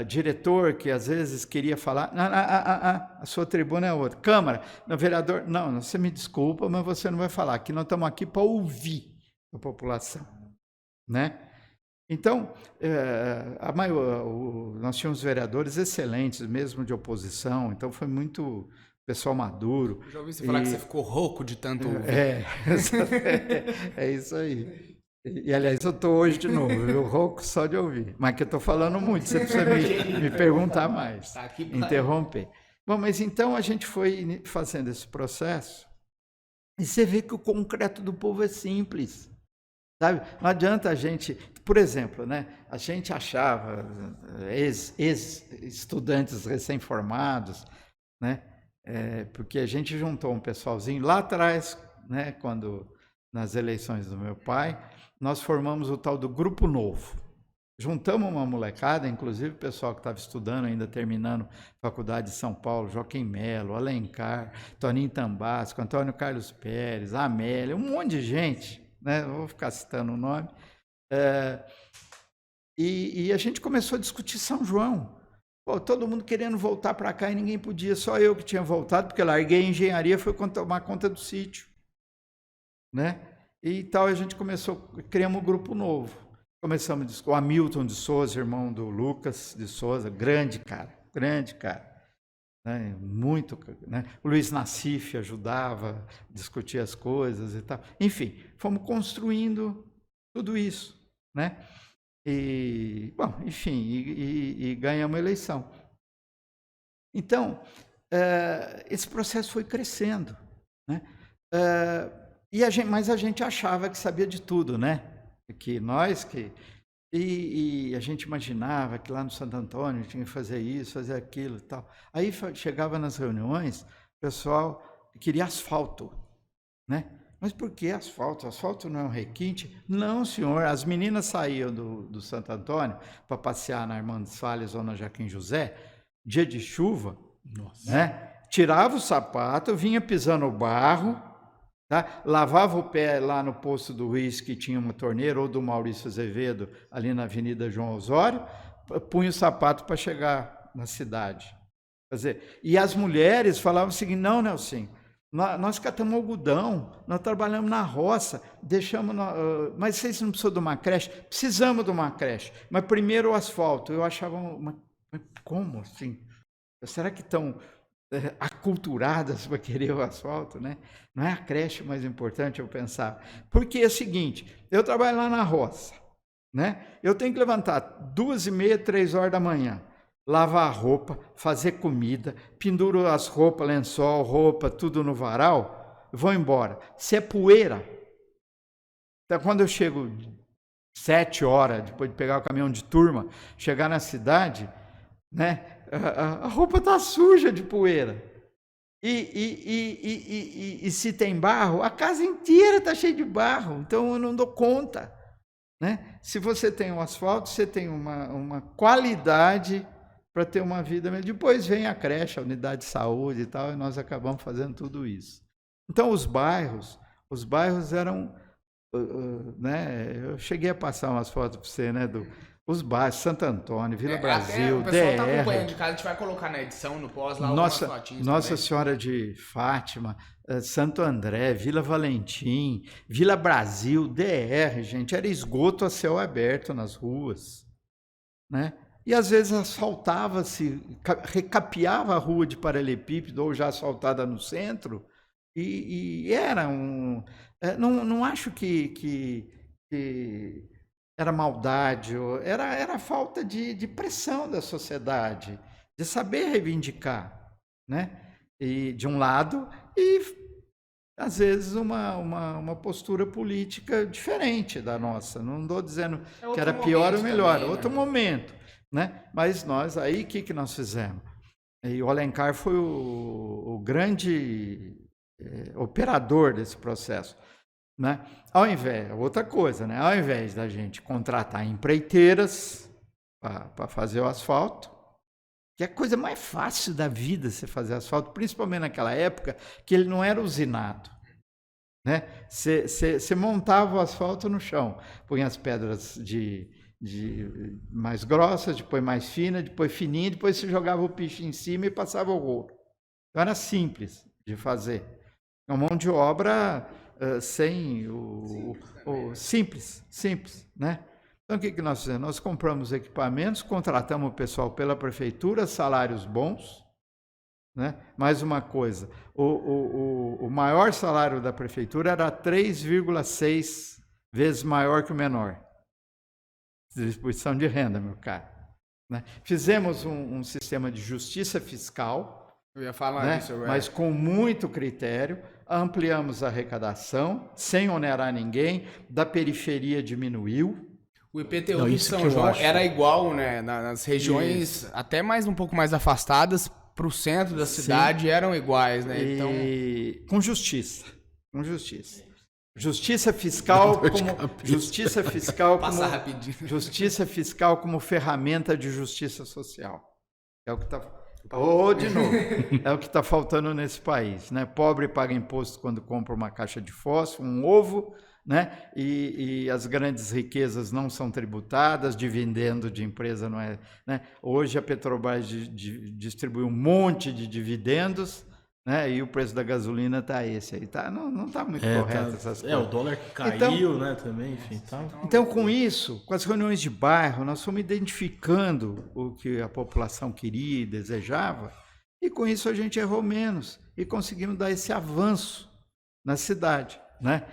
diretor que às vezes queria falar, a sua tribuna é outra, Câmara, no vereador, não, você me desculpa, mas você não vai falar, aqui nós estamos aqui para ouvir a população, né? Então, nós tínhamos vereadores excelentes, mesmo de oposição, então foi muito pessoal maduro.
Eu já ouvi você falar que você ficou rouco de tanto ouvir.
É isso aí. E, aliás, eu estou hoje de novo, eu rouco só de ouvir. Mas que eu estou falando muito, você precisa me perguntar mais, tá aqui, interromper. Bom, mas então a gente foi fazendo esse processo e você vê que o concreto do povo é simples, sabe? Não adianta a gente... Por exemplo, né, a gente achava, ex-estudantes recém-formados, né, porque a gente juntou um pessoalzinho lá atrás, né, quando nas eleições do meu pai, nós formamos o tal do Grupo Novo. Juntamos uma molecada, inclusive o pessoal que estava estudando, ainda terminando faculdade de São Paulo, Joaquim Melo, Alencar, Toninho Tambasco, Antônio Carlos Pérez, Amélia, um monte de gente, né? Não vou ficar citando o nome. E a gente começou a discutir São João. Pô, todo mundo querendo voltar para cá e ninguém podia, só eu que tinha voltado, porque larguei a engenharia, fui tomar conta do sítio, né? E tal, a gente criamos um grupo novo. Começamos o Hamilton de Souza, irmão do Lucas de Souza, grande cara, né? Muito, né? O Luiz Nassif ajudava a discutir as coisas e tal. Enfim, fomos construindo tudo isso, né? E, bom, enfim, e ganhamos a eleição. Então, esse processo foi crescendo, né? Mas a gente achava que sabia de tudo, né? E a gente imaginava que lá no Santo Antônio tinha que fazer isso, fazer aquilo e tal. Aí chegava nas reuniões, o pessoal queria asfalto, né? Mas por que asfalto? Asfalto não é um requinte? Não, senhor. As meninas saíam do Santo Antônio para passear na Armando Salles ou na Joaquim José, dia de chuva, né? Tirava o sapato, vinha pisando o barro, tá? Lavava o pé lá no posto do Ruiz, que tinha uma torneira, ou do Maurício Azevedo, ali na Avenida João Osório, punha o sapato para chegar na cidade. Quer dizer, e as mulheres falavam o seguinte: não, Nelson, nós catamos algodão, nós trabalhamos na roça, deixamos. Mas vocês não precisam de uma creche? Precisamos de uma creche, mas primeiro o asfalto. Eu achava, como assim? Será que estão aculturadas para querer o asfalto, né? Não é a creche mais importante, eu pensava. Porque é o seguinte: eu trabalho lá na roça, né? Eu tenho que levantar 2h30, 3h da manhã, lavar a roupa, fazer comida, penduro as roupas, lençol, roupa, tudo no varal, vou embora. Se é poeira, então quando eu chego 7 horas, depois de pegar o caminhão de turma, chegar na cidade, né? A roupa está suja de poeira. E se tem barro, a casa inteira está cheia de barro. Então eu não dou conta, né? Se você tem um asfalto, você tem uma qualidade para ter uma vida melhor. Depois vem a creche, a unidade de saúde e tal, e nós acabamos fazendo tudo isso. Então os bairros eram, né? Eu cheguei a passar umas fotos para você, né? Os bairros, Santo Antônio, Vila Brasil,
o pessoal tá
DR.
acompanhando de casa, a gente vai colocar na edição, no pós, lá algumas fotinhas
Nossa
também.
Senhora de Fátima, Santo André, Vila Valentim, Vila Brasil, DR, gente, era esgoto a céu aberto nas ruas, né? E às vezes asfaltava-se, recapeava a rua de paralelepípedo ou já asfaltada no centro, e era um... Não acho que era maldade, era falta de pressão da sociedade, de saber reivindicar, né? E, de um lado, e às vezes uma postura política diferente da nossa. Não estou dizendo que era pior ou melhor, também, outro momento, né? Mas nós, aí, o que nós fizemos? E o Alencar foi o grande operador desse processo, né? Outra coisa, né? Ao invés da gente contratar empreiteiras para fazer o asfalto, que é a coisa mais fácil da vida você fazer asfalto, principalmente naquela época que ele não era usinado, né? Você montava o asfalto no chão, punha as pedras de mais grossas, depois mais finas, depois fininha, depois você jogava o picho em cima e passava o rolo. Então era simples de fazer. É uma mão de obra sem simples, né? Então o que nós fizemos? Nós compramos equipamentos, contratamos o pessoal pela prefeitura, salários bons, né? Mais uma coisa, o maior salário da prefeitura era 3,6 vezes maior que o menor. Distribuição de renda, meu caro, né? Fizemos um sistema de justiça fiscal,
eu ia falar
né?
disso,
Mas com muito critério. Ampliamos a arrecadação, sem onerar ninguém, da periferia diminuiu.
O IPTU de São João era igual, né? Nas regiões até um pouco mais afastadas, para o centro da cidade, eram iguais, né? Então...
Com justiça. Justiça fiscal como ferramenta de justiça social. É o que está... de novo, é o que está faltando nesse país, né? Pobre paga imposto quando compra uma caixa de fósforo, um ovo, né? E as grandes riquezas não são tributadas, dividendo de empresa não é, né? Hoje a Petrobras distribui um monte de dividendos, né? E o preço da gasolina está esse aí, tá? Não está muito correto essas coisas.
O dólar caiu, né? Também, enfim.
Então, com isso, com as reuniões de bairro, nós fomos identificando o que a população queria e desejava, e com isso a gente errou menos e conseguimos dar esse avanço na cidade, né?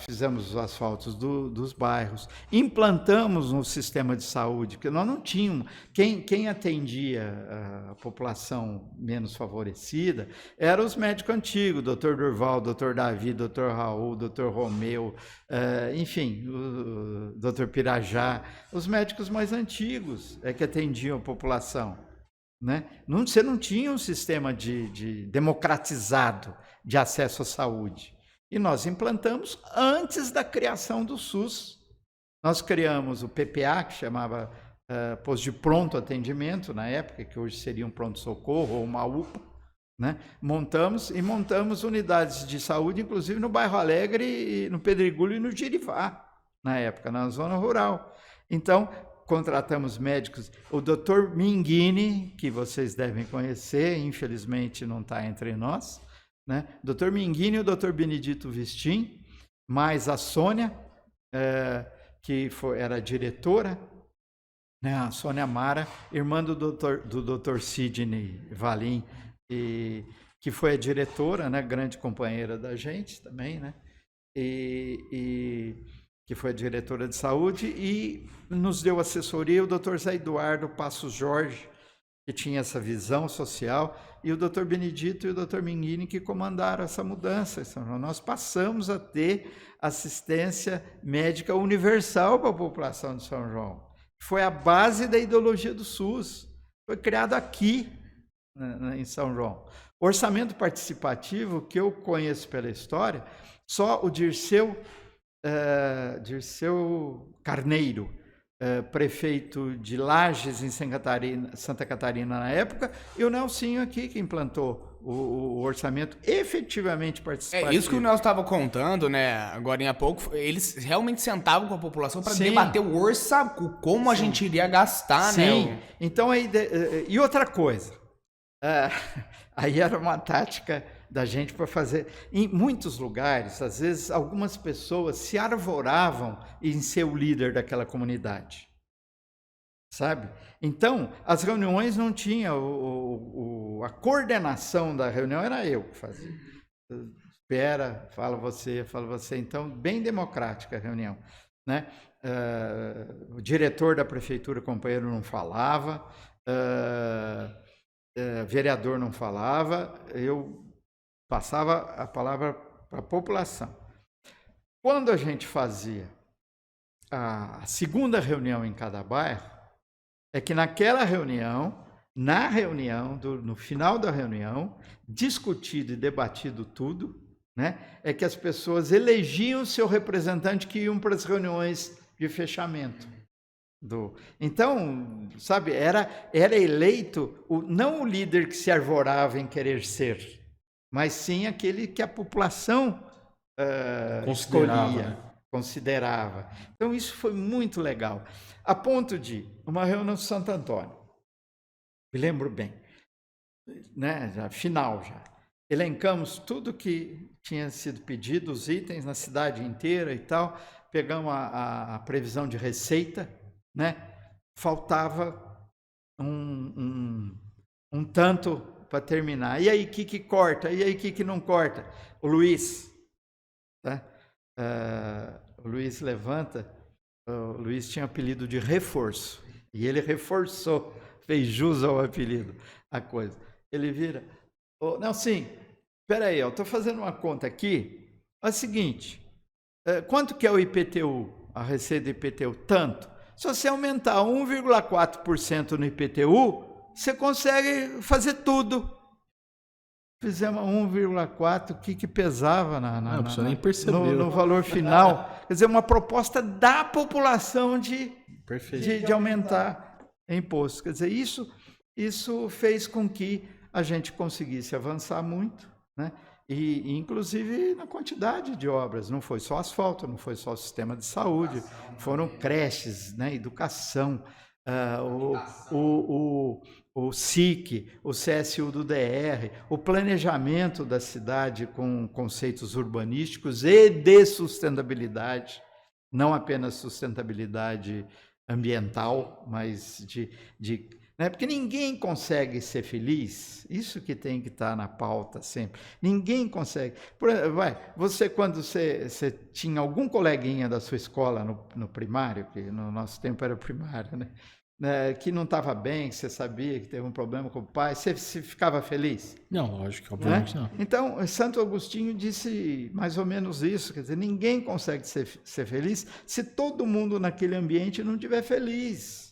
Fizemos os asfaltos dos bairros, implantamos um sistema de saúde, porque nós não tínhamos. Quem atendia a população menos favorecida eram os médicos antigos, Dr. Durval, Dr. Davi, Dr. Raul, Dr. Romeu, enfim, o Dr. Pirajá, os médicos mais antigos que atendiam a população, né? Você não tinha um sistema de democratizado de acesso à saúde. E nós implantamos antes da criação do SUS. Nós criamos o PPA, que chamava posto de pronto atendimento, na época, que hoje seria um pronto-socorro ou uma UPA, né? Montamos unidades de saúde, inclusive no Bairro Alegre, no Pedregulho e no Jirivá, na época, na zona rural. Então, contratamos médicos. O Dr. Minghini, que vocês devem conhecer, infelizmente não está entre nós, né? Dr. Minghini e o Dr. Benedito Vistim, mais a Sônia, que era diretora, né? A Sônia Mara, irmã do Dr. Sidney Valim, que foi a diretora, né? Grande companheira da gente também, né? Que foi a diretora de saúde, e nos deu assessoria o Dr. Zé Eduardo Passos Jorge, que tinha essa visão social, e o Dr. Benedito e o Dr. Minghini, que comandaram essa mudança. Nós passamos a ter assistência médica universal para a população de São João. Foi a base da ideologia do SUS. Foi criado aqui, em São João. O orçamento participativo, que eu conheço pela história, só o Dirceu Carneiro, prefeito de Lages, em Santa Catarina na época, e o Nelsinho aqui, que implantou o orçamento efetivamente participativo.
Isso que o Nelson estava contando, né, agora há pouco, eles realmente sentavam com a população para debater o orçamento, como a gente iria gastar, né?
Sim, então aí... E outra coisa, aí era uma tática da gente para fazer... Em muitos lugares, às vezes, algumas pessoas se arvoravam em ser o líder daquela comunidade, sabe? Então, as reuniões não tinham... a coordenação da reunião era eu que fazia. Espera, fala você. Então, bem democrática a reunião, né? O diretor da prefeitura, companheiro, não falava, vereador não falava, eu passava a palavra para a população. Quando a gente fazia a segunda reunião em cada bairro, é que naquela reunião, no final da reunião, discutido e debatido tudo, né, é que as pessoas elegiam o seu representante que iam para as reuniões de fechamento. Então, sabe, era eleito não o líder que se arvorava escolher ser, mas sim aquele que a população considerava. Então, isso foi muito legal. A ponto de uma reunião de Santo Antônio, me lembro bem, né, final já, elencamos tudo que tinha sido pedido, os itens na cidade inteira e tal, pegamos a previsão de receita, né, faltava um tanto para terminar. E aí, o que corta? E aí, o que não corta? O Luiz, tá? O Luiz levanta, o Luiz tinha apelido de reforço, e ele reforçou, fez jus ao apelido, a coisa. Ele vira, não, sim, espera aí, eu estou fazendo uma conta aqui, é o seguinte, quanto que é o IPTU, a receita do IPTU? Tanto. Se você aumentar 1,4% no IPTU, você consegue fazer tudo. Fizemos 1,4%, o que pesava no valor final. Quer dizer, uma proposta da população de aumentar imposto. Quer dizer, isso fez com que a gente conseguisse avançar muito, né? E inclusive na quantidade de obras. Não foi só asfalto, não foi só o sistema de saúde, foram creches, né? Educação, o SIC, o CSU do DR, o planejamento da cidade com conceitos urbanísticos e de sustentabilidade, não apenas sustentabilidade ambiental, mas né? Porque ninguém consegue ser feliz, isso que tem que estar na pauta sempre, ninguém consegue. Você, quando você tinha algum coleguinha da sua escola no primário, que no nosso tempo era primário, né? Que não estava bem, que você sabia que teve um problema com o pai, você ficava feliz?
Não, lógico, obviamente não.
Então, Santo Agostinho disse mais ou menos isso, quer dizer, ninguém consegue ser feliz se todo mundo naquele ambiente não estiver feliz.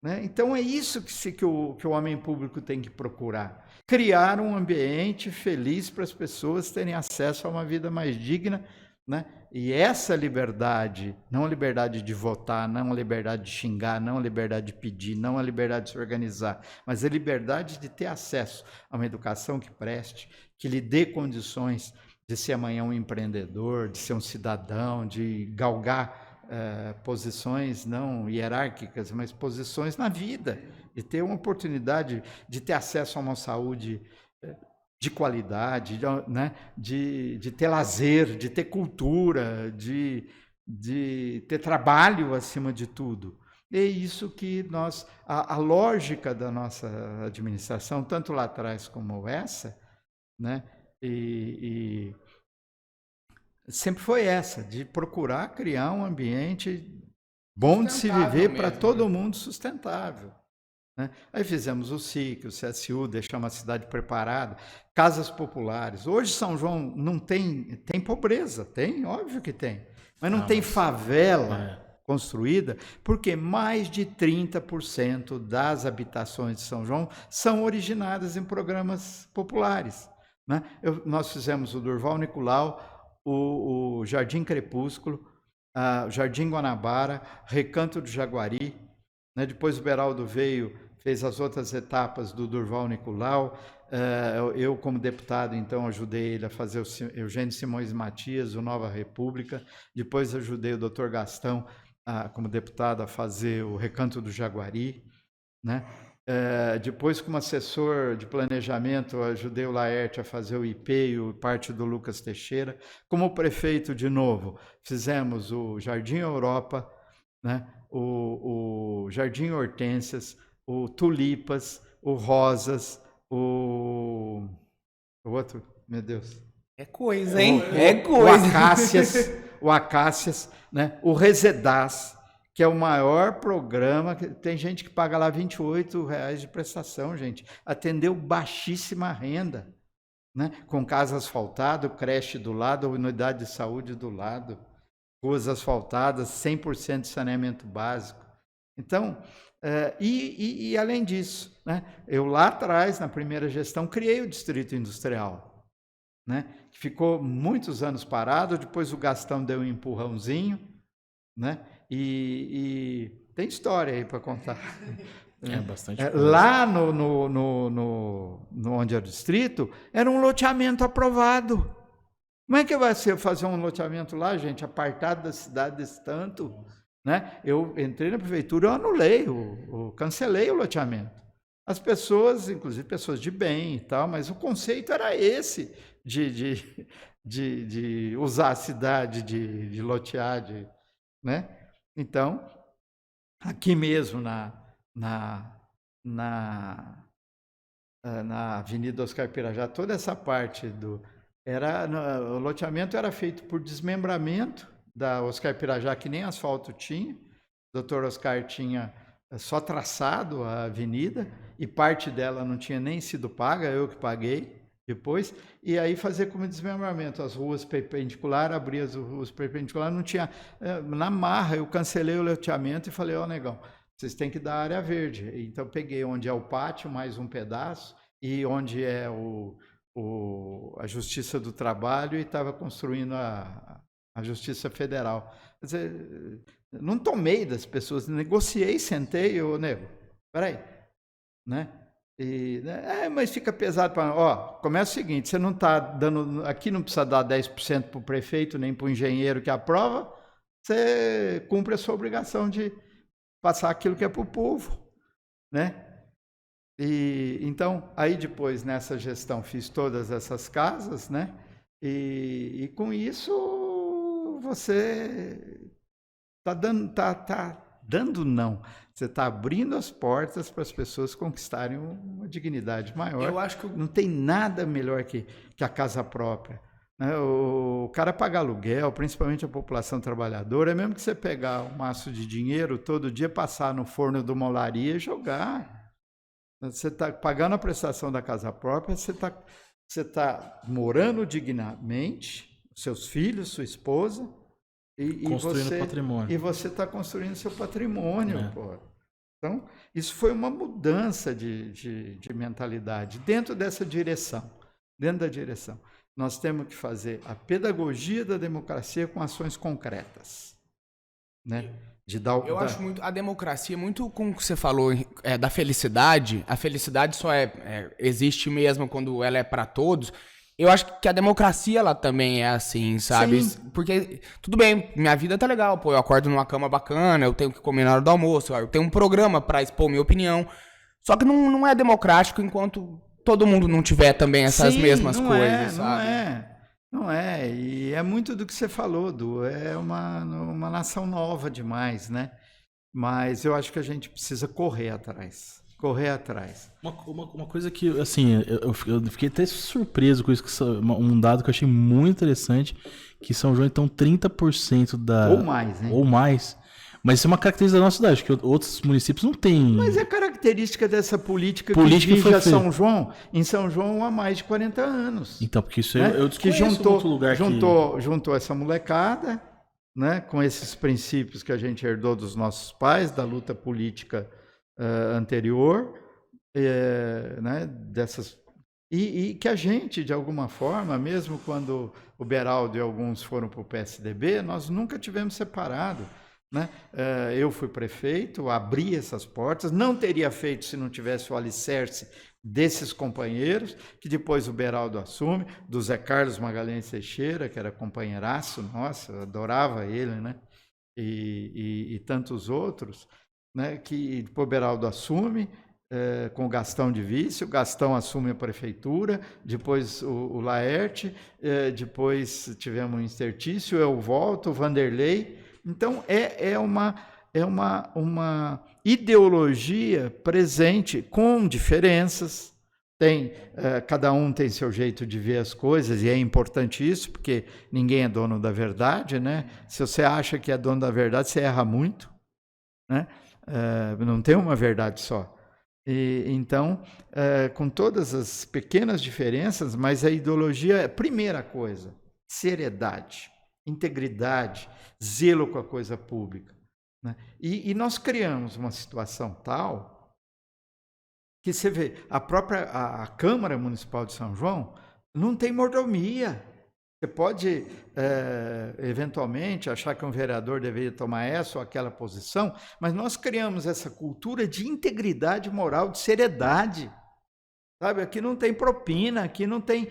Né? Então, é isso que o homem público tem que procurar. Criar um ambiente feliz para as pessoas terem acesso a uma vida mais digna, né? E essa liberdade, não a liberdade de votar, não a liberdade de xingar, não a liberdade de pedir, não a liberdade de se organizar, mas a liberdade de ter acesso a uma educação que preste, que lhe dê condições de ser amanhã um empreendedor, de ser um cidadão, de galgar posições não hierárquicas, mas posições na vida, e ter uma oportunidade de ter acesso a uma saúde de qualidade, né? de ter lazer, de ter cultura, de ter trabalho acima de tudo. É isso que a lógica da nossa administração, tanto lá atrás como essa, né? E sempre foi essa, de procurar criar um ambiente bom de se viver para todo mundo, sustentável. Né? Aí fizemos o SIC, o CSU, deixamos a cidade preparada, casas populares. Hoje São João não tem pobreza, tem, óbvio que tem, mas não tem favela construída, porque mais de 30% das habitações de São João são originadas em programas populares. Né? Nós fizemos o Durval Nicolau, o Jardim Crepúsculo, o Jardim Guanabara, Recanto do Jaguari, né? Depois o Beraldo veio, fez as outras etapas do Durval Nicolau. Eu, como deputado, então, ajudei ele a fazer o Eugênio Simões Matias, o Nova República. Depois ajudei o Dr. Gastão, como deputado, a fazer o Recanto do Jaguari, né? Depois, como assessor de planejamento, ajudei o Laerte a fazer o IP e parte do Lucas Teixeira. Como prefeito, de novo, fizemos o Jardim Europa, né? o Jardim Hortênsias, o Tulipas, o Rosas, o outro, meu Deus.
É coisa, hein? É coisa.
O Acácias, né? O Resedás, que é o maior programa, tem gente que paga lá R$28 de prestação, gente. Atendeu baixíssima renda, né? Com casa asfaltada, creche do lado, unidade de saúde do lado, ruas asfaltadas, 100% de saneamento básico. Então, e além disso, né? Eu lá atrás, na primeira gestão, criei o Distrito Industrial, né? Que ficou muitos anos parado, depois o Gastão deu um empurrãozinho, né? E tem história aí para contar.
Bastante coisa.
Lá onde é o distrito, era um loteamento aprovado. Como é que vai ser fazer um loteamento lá, gente, apartado da cidade desse tanto? Né? Eu entrei na prefeitura, eu anulei, eu cancelei o loteamento. As pessoas, inclusive pessoas de bem e tal, mas o conceito era esse, de usar a cidade, de lotear, né? Então, aqui mesmo na Avenida Oscar Pirajá, toda essa parte o loteamento era feito por desmembramento da Oscar Pirajá, que nem asfalto tinha. O Dr. Oscar tinha só traçado a avenida e parte dela não tinha nem sido paga, eu que paguei depois, e aí fazer como desmembramento, as ruas perpendiculares, abrir as ruas perpendiculares, não tinha, na marra eu cancelei o loteamento e falei, negão, vocês têm que dar área verde. Então peguei onde é o pátio, mais um pedaço, e onde é a Justiça do Trabalho, e estava construindo a Justiça Federal. Quer dizer, não tomei das pessoas, negociei, sentei, nego, peraí, né? Mas fica pesado para... começa o seguinte, você não está dando... Aqui não precisa dar 10% para o prefeito, nem para o engenheiro que aprova, você cumpre a sua obrigação de passar aquilo que é para o povo, né? E então, aí depois, nessa gestão, fiz todas essas casas, né? E com isso, você está dando não. Você está abrindo as portas para as pessoas conquistarem uma dignidade maior.
Eu acho que
não tem nada melhor que a casa própria. Né? O cara pagar aluguel, principalmente a população trabalhadora, é mesmo que você pegar um maço de dinheiro todo dia, passar no forno de uma olaria e jogar. Você está pagando a prestação da casa própria, você está morando dignamente, seus filhos, sua esposa,
construindo patrimônio.
E você está construindo seu patrimônio. Pô. Então, isso foi uma mudança de mentalidade dentro dessa direção. Dentro da direção. Nós temos que fazer a pedagogia da democracia com ações concretas. Né?
Eu acho muito a democracia, muito com o que você falou da felicidade. A felicidade só existe mesmo quando ela é para todos. Eu acho que a democracia lá também é assim, sabe?
Sim.
Porque, tudo bem, minha vida tá legal, pô, eu acordo numa cama bacana, eu tenho que comer na hora do almoço, eu tenho um programa pra expor minha opinião. Só que não é democrático enquanto todo mundo não tiver também essas
Sim,
mesmas
não
coisas,
não
sabe?
não é. E é muito do que você falou, Du. É uma nação nova demais, né? Mas eu acho que a gente precisa correr atrás. Correr atrás.
Uma coisa que, assim, eu fiquei até surpreso com isso, um dado que eu achei muito interessante, que São João, então, 30% da...
Ou mais, hein?
Ou mais. Mas isso é uma característica da nossa cidade, que outros municípios não têm.
Mas é característica dessa política que
Política
vige a
feita.
São João, em São João há mais de 40 anos.
Então, porque isso
né?
eu
Que
desconheço muito lugar
juntou essa molecada, né? Com esses princípios que a gente herdou dos nossos pais, da luta política anterior, né? E que a gente, de alguma forma, mesmo quando o Beraldo e alguns foram para o PSDB, nós nunca tivemos separado. Né? Eu fui prefeito, abri essas portas, não teria feito se não tivesse o alicerce desses companheiros, que depois o Beraldo assume, do Zé Carlos Magalhães Teixeira, que era companheiraço nosso, eu adorava ele, né? E tantos outros, né? Que depois o Beraldo assume, com o Gastão de vice, o Gastão assume a prefeitura, depois o Laerte, depois tivemos o Intertício, eu volto, o Vanderlei. Então, é uma ideologia presente, com diferenças. Cada um tem seu jeito de ver as coisas, e é importante isso, porque ninguém é dono da verdade, né? Se você acha que é dono da verdade, você erra muito, né? Não tem uma verdade só. Então, com todas as pequenas diferenças, mas a ideologia é a primeira coisa, seriedade, integridade, zelo com a coisa pública. Né? E nós criamos uma situação tal que você vê, a Câmara Municipal de São João não tem mordomia. Você pode, eventualmente, achar que um vereador deveria tomar essa ou aquela posição, mas nós criamos essa cultura de integridade moral, de seriedade. Sabe, aqui não tem propina, aqui não tem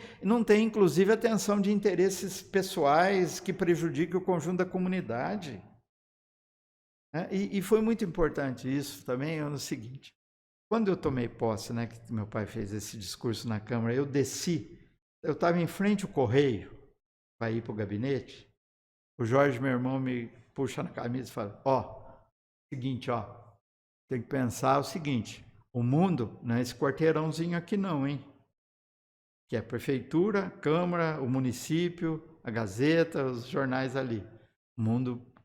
inclusive atenção de interesses pessoais que prejudiquem o conjunto da comunidade. E foi muito importante isso também, no seguinte, quando eu tomei posse, né, que meu pai fez esse discurso na Câmara, eu desci, eu estava em frente ao correio para ir para o gabinete, o Jorge, meu irmão, me puxa na camisa e fala, seguinte, tem que pensar o seguinte, o mundo não é esse quarteirãozinho aqui não, hein? Que é a prefeitura, a Câmara, o município, a Gazeta, os jornais ali.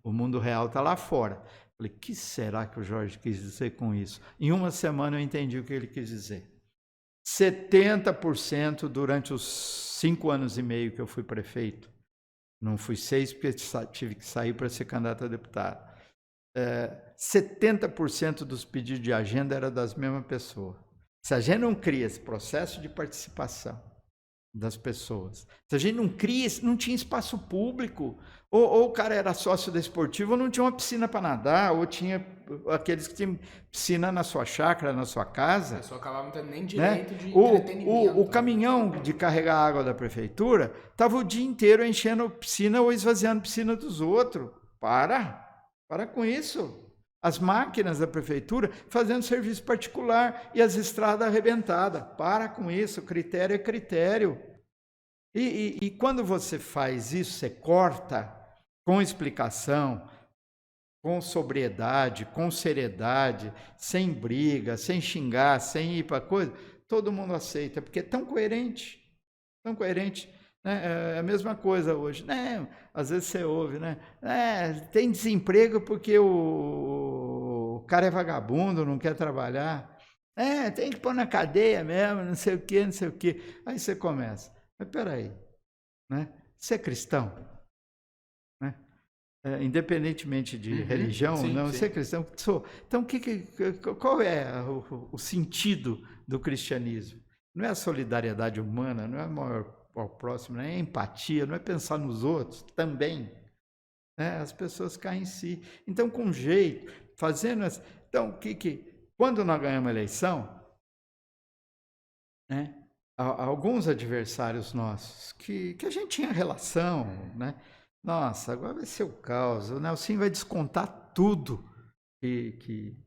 O mundo real está lá fora. Falei, o que será que o Jorge quis dizer com isso? Em uma semana eu entendi o que ele quis dizer. 70% durante os 5 anos e meio que eu fui prefeito. Não fui 6 porque tive que sair para ser candidato a deputado. 70% dos pedidos de agenda era das mesmas pessoas. Se a gente não cria esse processo de participação das pessoas, se a gente não cria, não tinha espaço público, ou o cara era sócio da esportiva, ou não tinha uma piscina para nadar, ou tinha aqueles que tinham piscina na sua chácara, na sua casa.
A pessoa acabava não tendo nem direito de
entretenimento. O caminhão de carregar água da prefeitura estava o dia inteiro enchendo piscina ou esvaziando piscina dos outros. Para com isso. As máquinas da prefeitura fazendo serviço particular e as estradas arrebentadas. Para com isso, critério é critério. E quando você faz isso, você corta com explicação, com sobriedade, com seriedade, sem briga, sem xingar, sem ir para coisa, todo mundo aceita, porque é tão coerente. Tão coerente. É a mesma coisa hoje, né? Às vezes você ouve, né? Tem desemprego porque o cara é vagabundo, não quer trabalhar. Tem que pôr na cadeia mesmo, não sei o quê, não sei o quê. Aí você começa. Mas peraí, né? Você é cristão? Né? Independentemente de religião, sim, não, sim. Você é cristão? Sou. Então, qual é o sentido do cristianismo? Não é a solidariedade humana, não é a maior ao próximo, não é empatia, não é pensar nos outros também. Né? As pessoas caem em si. Então, com jeito, fazendo... Então, quando nós ganhamos a eleição, né? alguns adversários nossos que a gente tinha relação, né? Nossa, agora vai ser o caos. O Nelson vai descontar tudo que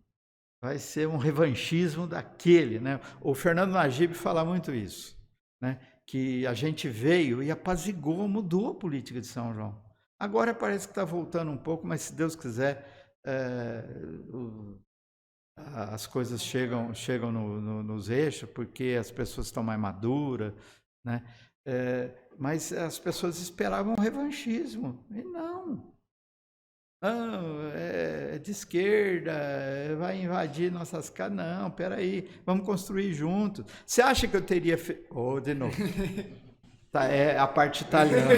vai ser um revanchismo daquele, né? O Fernando Magib fala muito isso, né? Que a gente veio e apaziguou, mudou a política de São João. Agora parece que está voltando um pouco, mas se Deus quiser, as coisas chegam nos eixos, porque as pessoas estão mais maduras, né? Mas as pessoas esperavam um revanchismo, e não. É de esquerda, vai invadir nossas casas. Não, peraí, vamos construir juntos. Você acha que eu teria feito... de novo. Tá, é a parte italiana.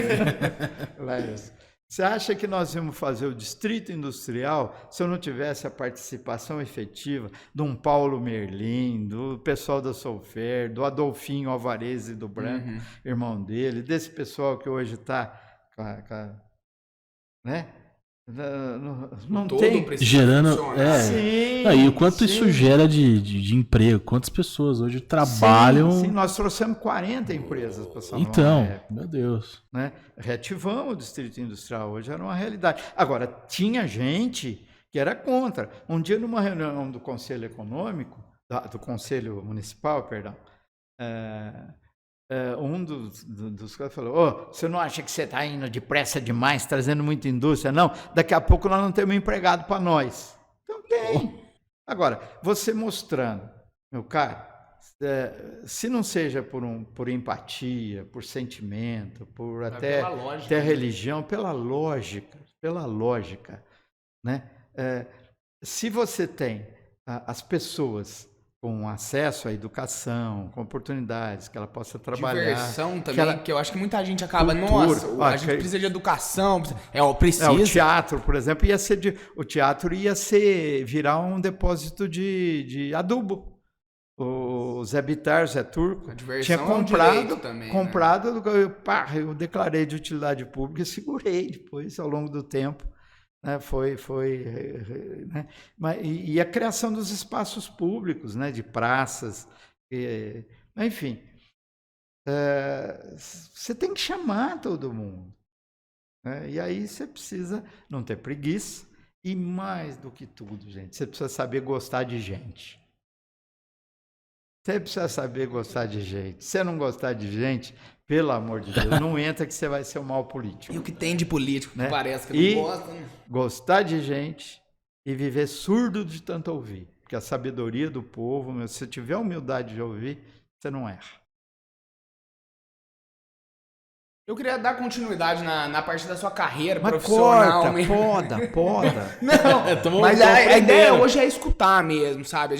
Você acha que nós íamos fazer o Distrito Industrial se eu não tivesse a participação efetiva de um Paulo Merlin, do pessoal da Solfer, do Adolfinho Alvarez e do Branco, irmão dele, desse pessoal que hoje está... né? Não tem
gerando
sim,
e o quanto isso gera de emprego, quantas pessoas hoje trabalham.
Sim, nós trouxemos 40 empresas para São Paulo.
Então, meu Deus,
né? Reativamos o Distrito Industrial, hoje era uma realidade. Agora, tinha gente que era contra. Um dia, numa reunião do Conselho Econômico, do Conselho Municipal, perdão, um dos caras falou: você não acha que você está indo depressa demais, trazendo muita indústria? Não, daqui a pouco nós não temos empregado para nós. Então tem. Agora, você mostrando, meu cara, se não seja por empatia, por sentimento, por até religião, pela lógica, né? Se você tem as pessoas com acesso à educação, com oportunidades, que ela possa trabalhar.
Diversão também, que eu acho que muita gente acaba, a gente precisa de educação, precisa.
O teatro, por exemplo, o teatro ia virar um depósito de adubo. O Zé Bitar, o Zé Turco, tinha comprado,
também,
eu declarei de utilidade pública e segurei depois, ao longo do tempo. Né, né? E a criação dos espaços públicos, né, de praças, enfim, você tem que chamar todo mundo, né? E aí você precisa não ter preguiça e, mais do que tudo, gente, você precisa saber gostar de gente. Você precisa saber gostar de gente. Se você não gostar de gente, pelo amor de Deus, não entra que você vai ser um mau político.
E o que tem de político, né? Parece que não gosta, né?
Gostar de gente e viver surdo de tanto ouvir. Porque a sabedoria do povo, se você tiver a humildade de ouvir, você não erra.
Eu queria dar continuidade na parte da sua carreira
mas
profissional.
Poda.
Não, mas a ideia hoje é escutar mesmo, sabe?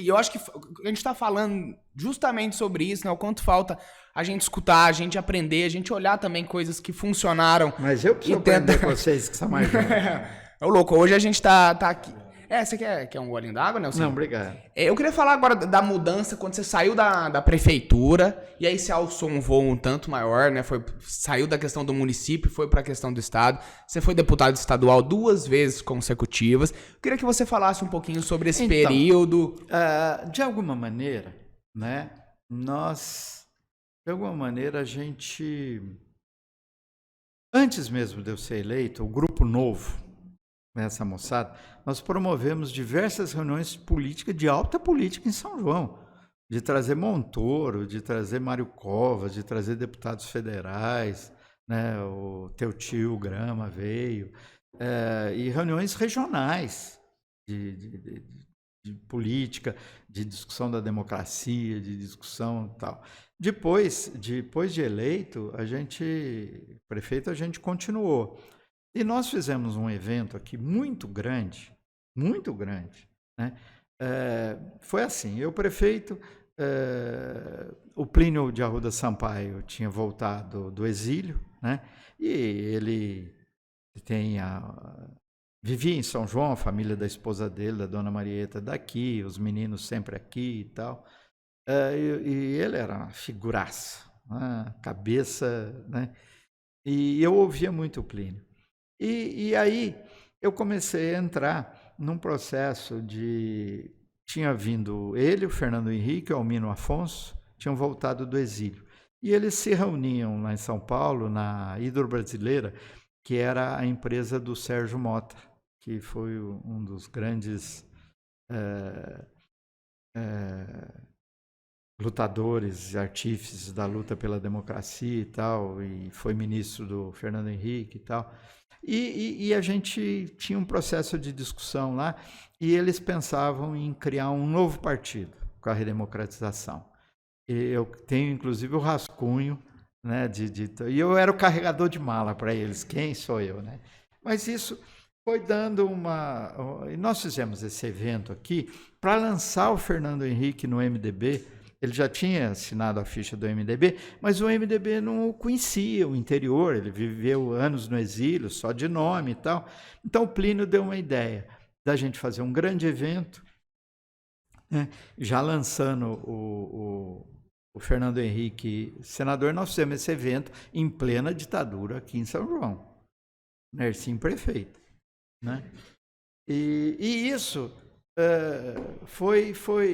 Eu acho que a gente tá falando justamente sobre isso, né? O quanto falta a gente escutar, a gente aprender, a gente olhar também coisas que funcionaram.
Mas eu preciso aprender com vocês que são mais jovens.
Louco, hoje a gente tá aqui. Você quer um golinho d'água, Nelson?
Não, obrigado.
Eu queria falar agora da mudança, quando você saiu da prefeitura, e aí você alçou um voo um tanto maior, né? Saiu da questão do município, foi para a questão do estado. Você foi deputado estadual 2 vezes consecutivas. Eu queria que você falasse um pouquinho sobre esse período.
De alguma maneira, né? A gente... Antes mesmo de eu ser eleito, o Grupo Novo, nessa moçada, nós promovemos diversas reuniões políticas, de alta política em São João, de trazer Montoro, de trazer Mário Covas, de trazer deputados federais, né? O teu tio Grama veio, e reuniões regionais de política, de discussão da democracia, de discussão e tal. Depois de eleito, prefeito, a gente continuou. E nós fizemos um evento aqui muito grande, né? Foi assim, eu prefeito, o Plínio de Arruda Sampaio tinha voltado do exílio, né? E ele vivia em São João, a família da esposa dele, da dona Marieta, daqui, os meninos sempre aqui e tal. E ele era uma figuraça, uma cabeça, né? E eu ouvia muito o Plínio. E aí eu comecei a entrar num processo tinha vindo ele, o Fernando Henrique, o Almino Afonso, tinham voltado do exílio. E eles se reuniam lá em São Paulo, na Hidrobrasileira, que era a empresa do Sérgio Mota, que foi um dos grandes lutadores, artífices da luta pela democracia e tal, e foi ministro do Fernando Henrique e tal. E a gente tinha um processo de discussão lá, e eles pensavam em criar um novo partido com a redemocratização. Eu tenho, inclusive, o rascunho, né, e eu era o carregador de mala para eles, quem sou eu, né? Mas isso foi dando e nós fizemos esse evento aqui para lançar o Fernando Henrique no MDB. Ele já tinha assinado a ficha do MDB, mas o MDB não o conhecia, o interior, ele viveu anos no exílio, só de nome e tal. Então o Plínio deu uma ideia da gente fazer um grande evento, né, já lançando o Fernando Henrique senador. Nós fizemos esse evento em plena ditadura aqui em São João, Nersim prefeito, né? E isso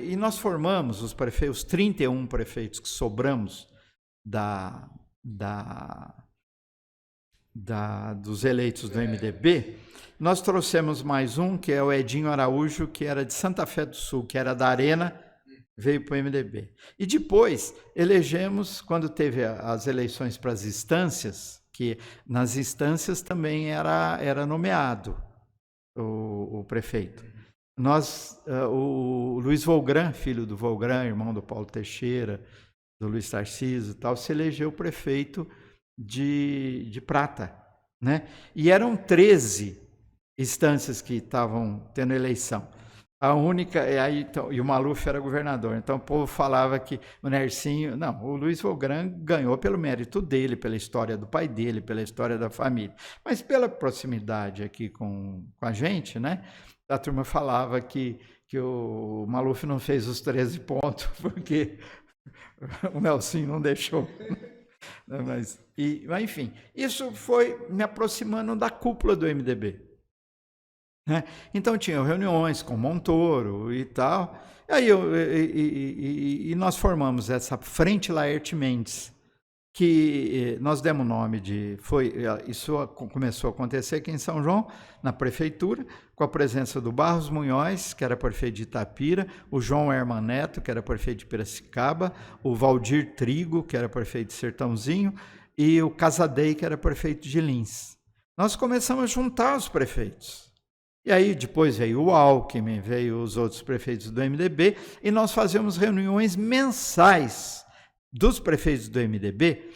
e nós formamos os 31 prefeitos que sobramos dos eleitos do MDB. Nós trouxemos mais um, que é o Edinho Araújo, que era de Santa Fé do Sul, que era da Arena, veio para o MDB. E depois elegemos, quando teve as eleições para as instâncias, que nas instâncias também era nomeado o prefeito. O Luiz Volgran, filho do Volgran, irmão do Paulo Teixeira, do Luiz Tarcísio e tal, se elegeu prefeito de Prata, né? E eram 13 instâncias que estavam tendo eleição. A única, e o Maluf era governador, então o povo falava que o Nersinho, não, o Luiz Volgran ganhou pelo mérito dele, pela história do pai dele, pela história da família, mas pela proximidade aqui com a gente, né? A turma falava que o Maluf não fez os 13 pontos porque o Nelsinho não deixou. Mas, enfim, isso foi me aproximando da cúpula do MDB. Né? Então tinham reuniões com Montoro e tal. Aí nós formamos essa Frente Laerte Mendes, que nós demos nome de... Isso começou a acontecer aqui em São João, na prefeitura, com a presença do Barros Munhoz, que era prefeito de Itapira, o João Herman Neto, que era prefeito de Piracicaba, o Valdir Trigo, que era prefeito de Sertãozinho, e o Casadei, que era prefeito de Lins. Nós começamos a juntar os prefeitos. E aí depois veio o Alckmin, veio os outros prefeitos do MDB, e nós fazíamos reuniões mensais dos prefeitos do MDB,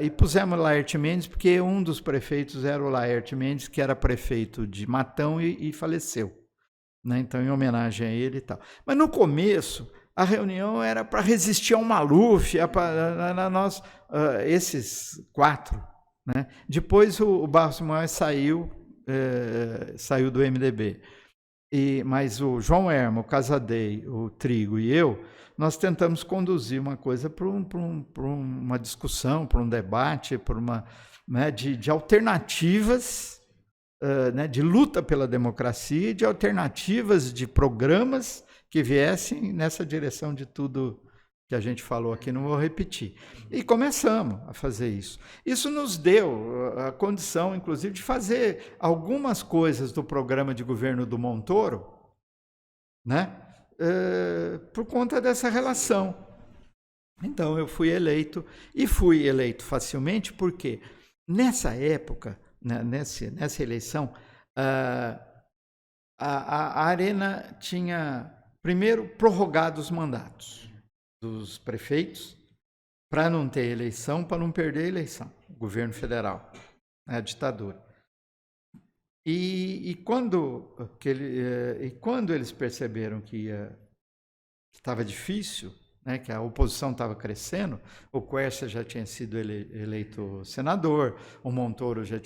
e pusemos Laerte Mendes, porque um dos prefeitos era o Laerte Mendes, que era prefeito de Matão e faleceu, né? Então, em homenagem a ele e tal. Mas no começo, a reunião era para resistir ao Maluf, esses 4. Né? Depois o Barros Munhoz saiu do MDB. Mas o João Herman, o Casadei, o Trigo e eu, nós tentamos conduzir uma coisa para uma discussão, para um debate, para de alternativas, né, de luta pela democracia, de alternativas de programas que viessem nessa direção de tudo que a gente falou aqui, não vou repetir. E começamos a fazer isso. Isso nos deu a condição, inclusive, de fazer algumas coisas do programa de governo do Montoro, né? Por conta dessa relação. Então, eu fui eleito, e fui eleito facilmente, porque nessa época, né, nessa eleição, a Arena tinha, primeiro, prorrogado os mandatos dos prefeitos, para não ter eleição, para não perder a eleição, o governo federal, a ditadura. E quando eles perceberam que estava difícil, né, que a oposição estava crescendo, o Quércia já tinha sido eleito senador, o Montoro já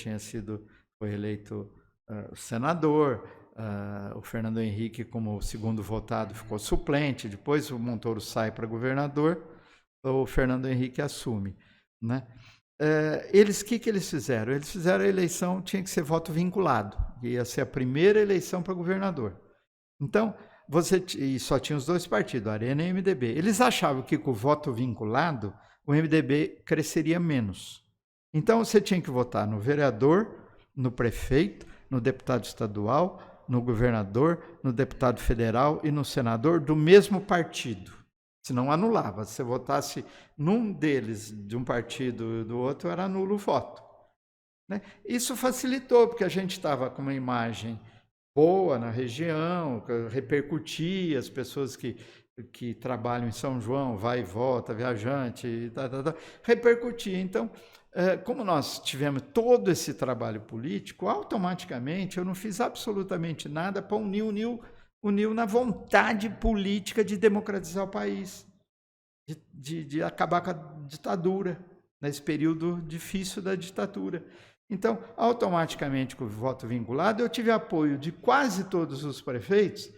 foi eleito senador, o Fernando Henrique, como segundo votado, ficou suplente, depois o Montoro sai para governador, o Fernando Henrique assume, né? O que eles fizeram? Eles fizeram a eleição, tinha que ser voto vinculado, ia ser a primeira eleição para governador. Então, e só tinha os dois partidos, Arena e MDB. Eles achavam que com o voto vinculado, o MDB cresceria menos. Então, você tinha que votar no vereador, no prefeito, no deputado estadual, no governador, no deputado federal e no senador do mesmo partido. Senão anulava. Se você votasse num deles, de um partido e do outro, era nulo o voto. Né? Isso facilitou, porque a gente estava com uma imagem boa na região, repercutia, as pessoas que trabalham em São João, vai e volta, viajante, repercutia. Então, como nós tivemos todo esse trabalho político, automaticamente eu não fiz absolutamente nada para uniu na vontade política de democratizar o país, de acabar com a ditadura, nesse período difícil da ditadura. Então, automaticamente, com o voto vinculado, eu tive apoio de quase todos os prefeitos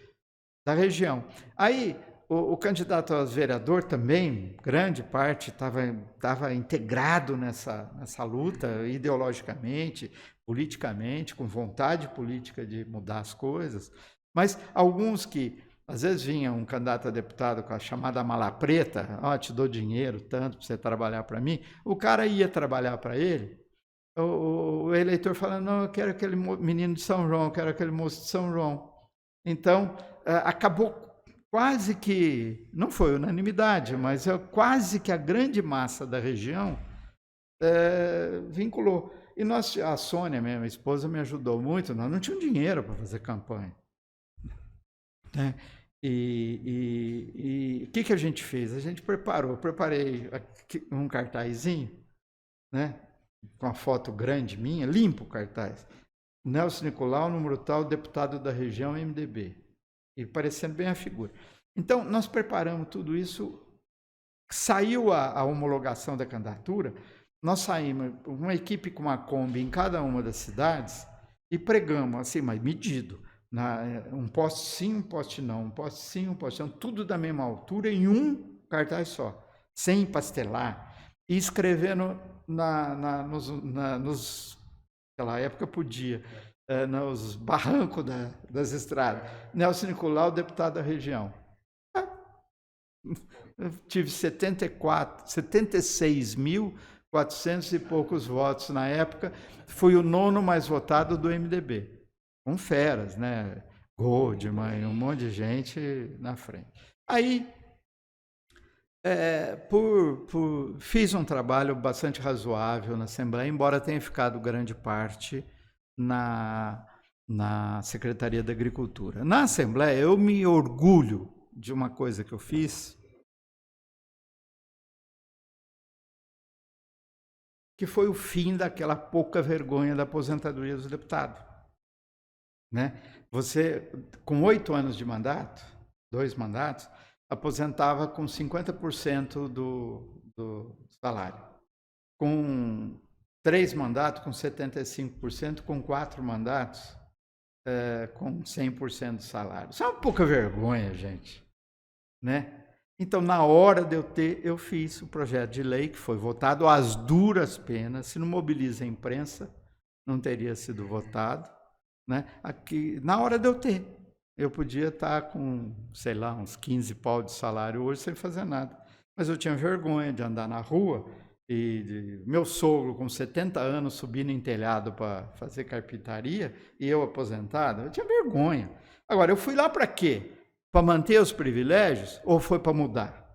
da região. Aí, o candidato a vereador também, grande parte, estava integrado nessa luta, ideologicamente, politicamente, com vontade política de mudar as coisas. Mas alguns que, às vezes, vinha um candidato a deputado com a chamada mala preta, te dou dinheiro tanto para você trabalhar para mim, o cara ia trabalhar para ele, o eleitor falando, não, eu quero aquele menino de São João, eu quero aquele moço de São João. Então, acabou quase que, não foi unanimidade, mas quase que a grande massa da região vinculou. E a Sônia, minha esposa, me ajudou muito, nós não tínhamos dinheiro para fazer campanha. Né? E o que a gente fez? A gente preparei um cartazinho, né? Com a foto grande minha, limpo o cartaz. Nelson Nicolau, número tal, deputado da região MDB. E parecendo bem a figura. Então, nós preparamos tudo isso, saiu a homologação da candidatura, nós saímos, uma equipe com uma Kombi em cada uma das cidades, e pregamos, assim, mas medido. Um poste sim, um poste não, um poste sim, um poste não, tudo da mesma altura em um cartaz só, sem pastelar, e escrevendo naquela época podia, nos barrancos das estradas. Nelson Nicolau, deputado da região. Eu tive 76.400 e poucos votos na época. Fui o 9º mais votado do MDB. Com feras, né? Goldman, um monte de gente na frente. Aí, fiz um trabalho bastante razoável na Assembleia, embora tenha ficado grande parte na Secretaria da Agricultura. Na Assembleia, eu me orgulho de uma coisa que eu fiz, que foi o fim daquela pouca vergonha da aposentadoria dos deputados. Né? Você, com 8 anos de mandato, 2 mandatos, aposentava com 50% do salário. Com 3 mandatos, com 75%, com 4 mandatos, com 100% do salário. Isso é uma pouca vergonha, gente. Né? Então, na hora de eu fiz o projeto de lei, que foi votado às duras penas, se não mobiliza a imprensa, não teria sido votado. Né? Aqui, na hora de eu podia estar com, sei lá, uns 15 pau de salário hoje sem fazer nada. Mas eu tinha vergonha de andar na rua e meu sogro com 70 anos subindo em telhado para fazer carpintaria e eu aposentado, eu tinha vergonha. Agora, eu fui lá para quê? Para manter os privilégios ou foi para mudar?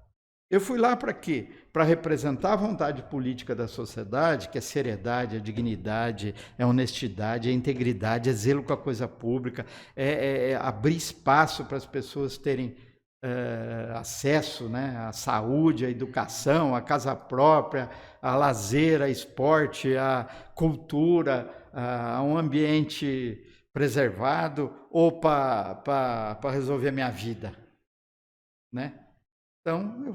Eu fui lá para quê? Para representar a vontade política da sociedade, que é seriedade, é dignidade, é honestidade, é integridade, é zelo com a coisa pública, é abrir espaço para as pessoas terem acesso, né, à saúde, à educação, à casa própria, a lazer, a esporte, a cultura, a um ambiente preservado, ou para resolver a minha vida, né? Então, eu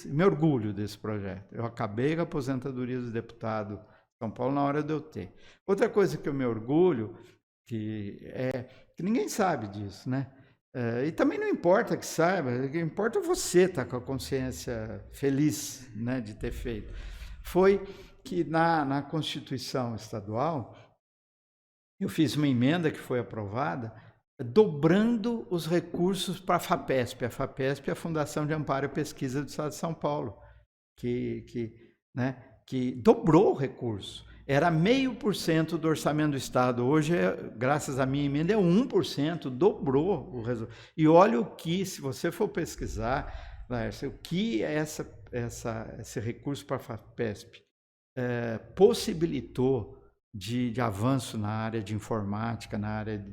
me orgulho desse projeto. Eu acabei com a aposentadoria do deputado de São Paulo na hora de eu ter. Outra coisa que eu me orgulho, que ninguém sabe disso, né? E também não importa que saiba, o que importa é você estar com a consciência feliz, né, de ter feito. Foi que na Constituição Estadual, eu fiz uma emenda que foi aprovada dobrando os recursos para a FAPESP. A FAPESP é a Fundação de Amparo e Pesquisa do Estado de São Paulo, que dobrou o recurso. Era 0,5% do orçamento do Estado. Hoje, graças à minha emenda, é 1%, dobrou o resultado. E olha o que, se você for pesquisar, Laércio, o que esse recurso para a FAPESP possibilitou de avanço na área de informática, na área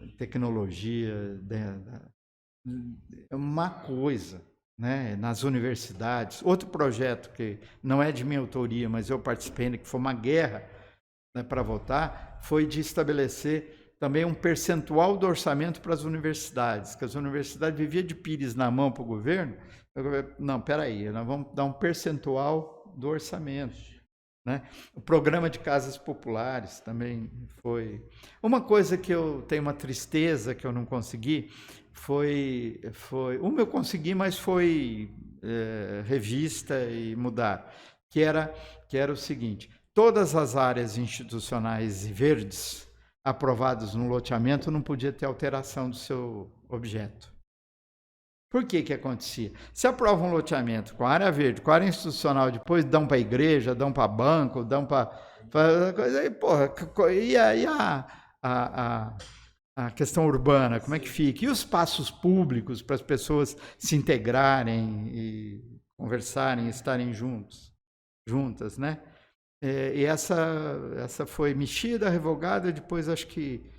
de tecnologia, é uma coisa, né? Nas universidades. Outro projeto que não é de minha autoria, mas eu participei, que foi uma guerra, né, para votar, foi de estabelecer também um percentual do orçamento para as universidades, que as universidades viviam de pires na mão para o governo. Não, peraí, nós vamos dar um percentual do orçamento, né? O programa de casas populares também foi... Uma coisa que eu tenho uma tristeza que eu não consegui foi eu consegui, mas foi revista e mudar, que era o seguinte: todas as áreas institucionais e verdes aprovadas no loteamento não podia ter alteração do seu objeto. Por que acontecia? Se aprova um loteamento com área verde, com área institucional, depois dão para a igreja, dão para banco, dão para coisa, aí, porra, e aí a questão urbana, como é que fica? E os espaços públicos para as pessoas se integrarem e conversarem, estarem juntas, né? E essa foi mexida, revogada, depois acho que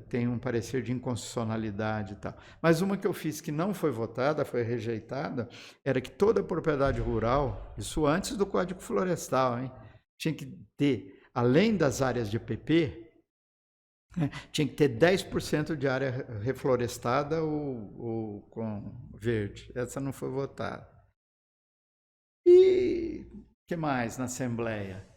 tem um parecer de inconstitucionalidade e tal. Mas uma que eu fiz que não foi votada, foi rejeitada, era que toda propriedade rural, isso antes do Código Florestal, hein, tinha que ter, além das áreas de EPP, tinha que ter 10% de área reflorestada ou com verde. Essa não foi votada. E o que mais na Assembleia?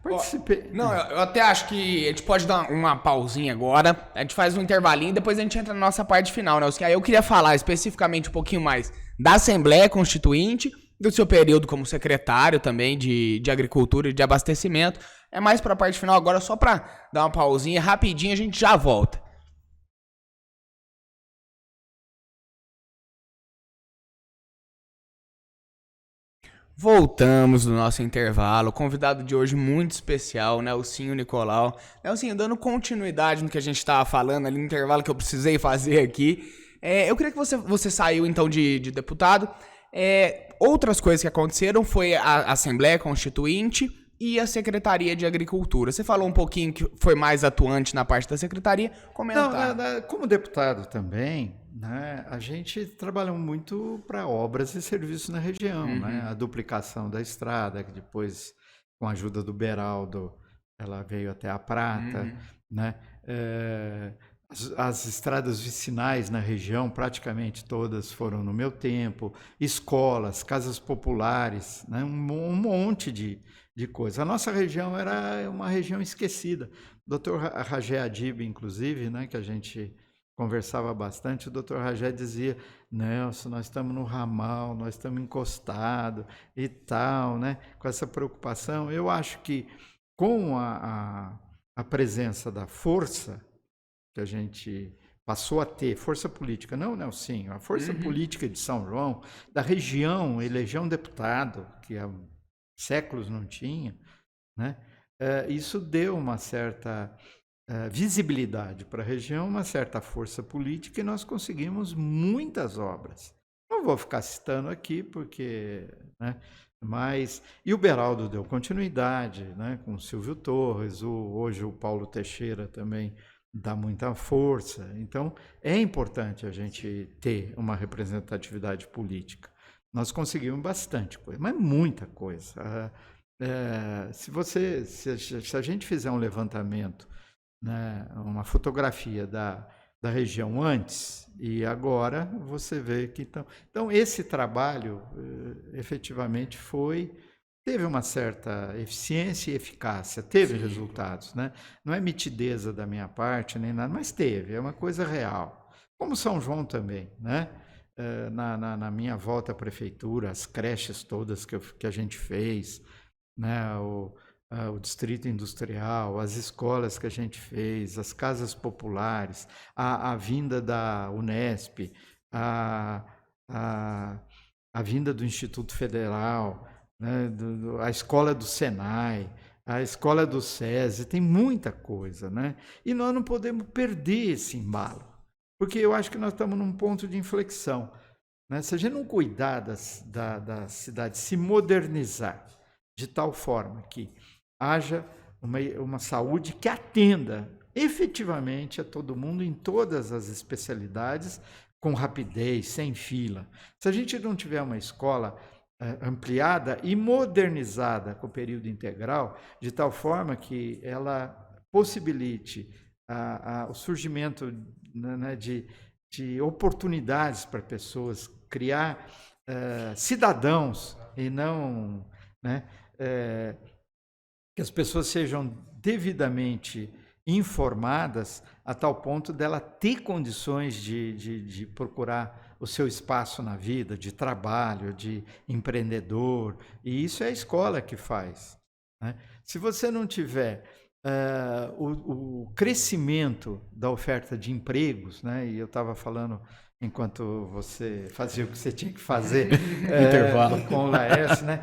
Participei.
Não, eu até acho que a gente pode dar uma pausinha agora. A gente faz um intervalinho e depois a gente entra na nossa parte final, né? Aí eu queria falar especificamente um pouquinho mais da Assembleia Constituinte, do seu período como secretário também de Agricultura e de Abastecimento. É mais para a parte final agora, só para dar uma pausinha rapidinho, a gente já volta. Voltamos do nosso intervalo. O convidado de hoje muito especial, Nelsinho Nicolau. Nelsinho, dando continuidade no que a gente estava falando ali no intervalo que eu precisei fazer aqui. Eu queria que você saiu então de deputado. Outras coisas que aconteceram foi a Assembleia Constituinte e a Secretaria de Agricultura. Você falou um pouquinho que foi mais atuante na parte da Secretaria. Comentar.
Não, como deputado também, né, a gente trabalhou muito para obras e serviços na região, né? A duplicação da estrada, que depois, com a ajuda do Beraldo, ela veio até a Prata, né? As estradas vicinais na região, praticamente todas foram no meu tempo, escolas, casas populares, né? Um monte de coisa. A nossa região era uma região esquecida. O Dr. Rajé Adib, inclusive, né, que a gente conversava bastante, o Dr. Rajé dizia: Nelson, nós estamos no ramal, nós estamos encostados e tal, né? Com essa preocupação. Eu acho que com a presença da força que a gente passou a ter, força política, não, Nelsinho, a força política de São João, da região, elegeu um deputado, que há séculos não tinha, né? Isso deu uma certa visibilidade para a região, uma certa força política, e nós conseguimos muitas obras. Não vou ficar citando aqui, porque... né? E o Beraldo deu continuidade, né, com o Silvio Torres, hoje o Paulo Teixeira também dá muita força. Então, é importante a gente ter uma representatividade política. Nós conseguimos bastante coisa, mas muita coisa. Se a gente fizer um levantamento, né, uma fotografia da região antes e agora, você vê que... Então esse trabalho, efetivamente, teve uma certa eficiência e eficácia, teve resultados, né? Não é mitideza da minha parte, nem nada, mas teve, é uma coisa real. Como São João também, né? Na minha volta à prefeitura, as creches todas que a gente fez, né? o distrito industrial, as escolas que a gente fez, as casas populares, a vinda da Unesp, a vinda do Instituto Federal, né, a escola do Senai, a escola do SESI, tem muita coisa, né? E nós não podemos perder esse embalo, porque eu acho que nós estamos num ponto de inflexão, né? Se a gente não cuidar da cidade, se modernizar de tal forma que haja uma saúde que atenda efetivamente a todo mundo em todas as especialidades, com rapidez, sem fila. Se a gente não tiver uma escola ampliada e modernizada com o período integral, de tal forma que ela possibilite o surgimento, né, de oportunidades para pessoas, criar cidadãos e não, né, que as pessoas sejam devidamente informadas a tal ponto dela ter condições de procurar o seu espaço na vida, de trabalho, de empreendedor, e isso é a escola que faz, né? Se você não tiver o crescimento da oferta de empregos, né? E eu estava falando enquanto você fazia o que você tinha que fazer
intervalo
com o Laércio, né?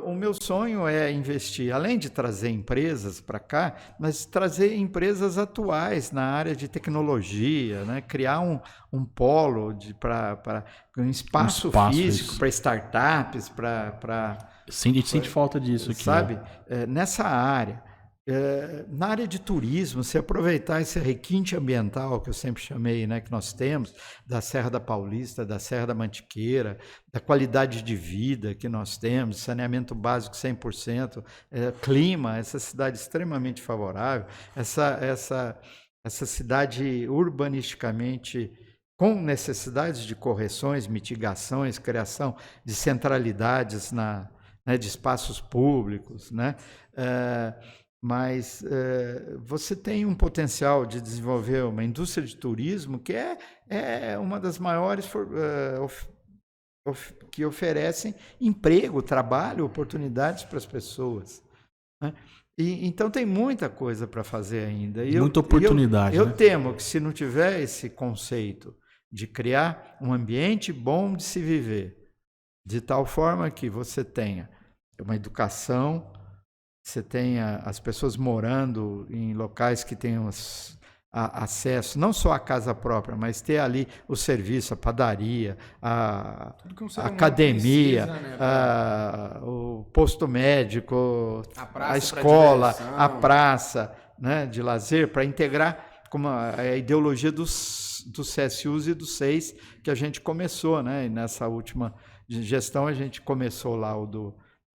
O meu sonho é investir, além de trazer empresas para cá, mas trazer empresas atuais na área de tecnologia, né? Criar um polo para um espaço físico para startups,
sente falta disso aqui,
sabe? Nessa área. Na área de turismo, se aproveitar esse requinte ambiental que eu sempre chamei, né, que nós temos, da Serra da Paulista, da Serra da Mantiqueira, da qualidade de vida que nós temos, saneamento básico 100%, clima, essa cidade extremamente favorável, essa cidade urbanisticamente com necessidades de correções, mitigações, criação de centralidades né, de espaços públicos, né? Mas você tem um potencial de desenvolver uma indústria de turismo que é uma das maiores que oferecem emprego, trabalho, oportunidades para as pessoas, né? Então tem muita coisa para fazer ainda.
Muita oportunidade.
Eu temo que se não tiver esse conceito de criar um ambiente bom de se viver, de tal forma que você tenha uma educação, você tenha as pessoas morando em locais que tenham acesso, não só à casa própria, mas ter ali o serviço, a padaria, a academia, precisa, né, o posto médico, a escola, a praça, né, de lazer, para integrar como a ideologia dos CSUs e dos SEIs que a gente começou, né? E nessa última gestão a gente começou lá o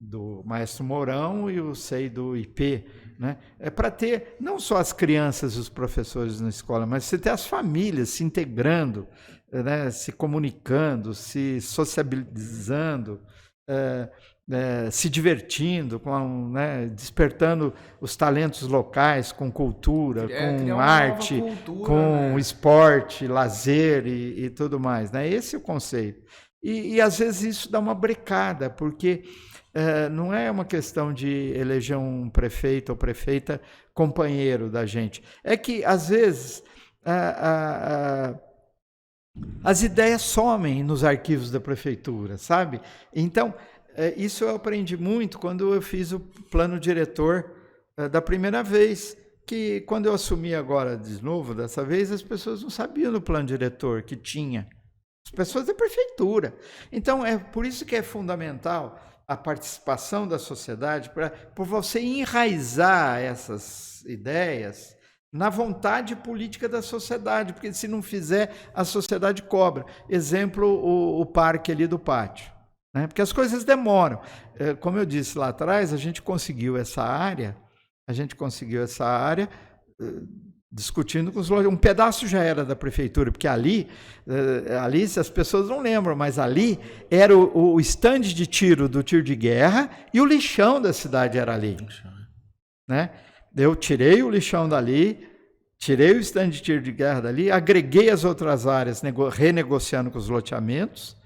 do Maestro Mourão e o SEI do IP, né? É para ter não só as crianças e os professores na escola, mas você ter as famílias se integrando, né? Se comunicando, se sociabilizando, se divertindo, né? Despertando os talentos locais com cultura, com arte, cultura, com, né, esporte, lazer e tudo mais, né? Esse é o conceito. E às vezes isso dá uma brecada, porque não é uma questão de eleger um prefeito ou prefeita companheiro da gente. É que, às vezes, as ideias somem nos arquivos da prefeitura, sabe? Então, isso eu aprendi muito quando eu fiz o plano diretor da primeira vez, que quando eu assumi agora de novo, dessa vez, as pessoas não sabiam do plano diretor que tinha. As pessoas da prefeitura. Então, é por isso que é fundamental a participação da sociedade, por você enraizar essas ideias na vontade política da sociedade, porque se não fizer, a sociedade cobra. Exemplo, o parque ali do pátio, né? Porque as coisas demoram. Como eu disse lá atrás, a gente conseguiu essa área discutindo com os lojas. Um pedaço já era da prefeitura, porque ali se as pessoas não lembram, mas ali era o estande de tiro do tiro de guerra e o lixão da cidade era ali, né? Eu tirei o lixão dali, tirei o estande de tiro de guerra dali, agreguei as outras áreas, renegociando com os loteamentos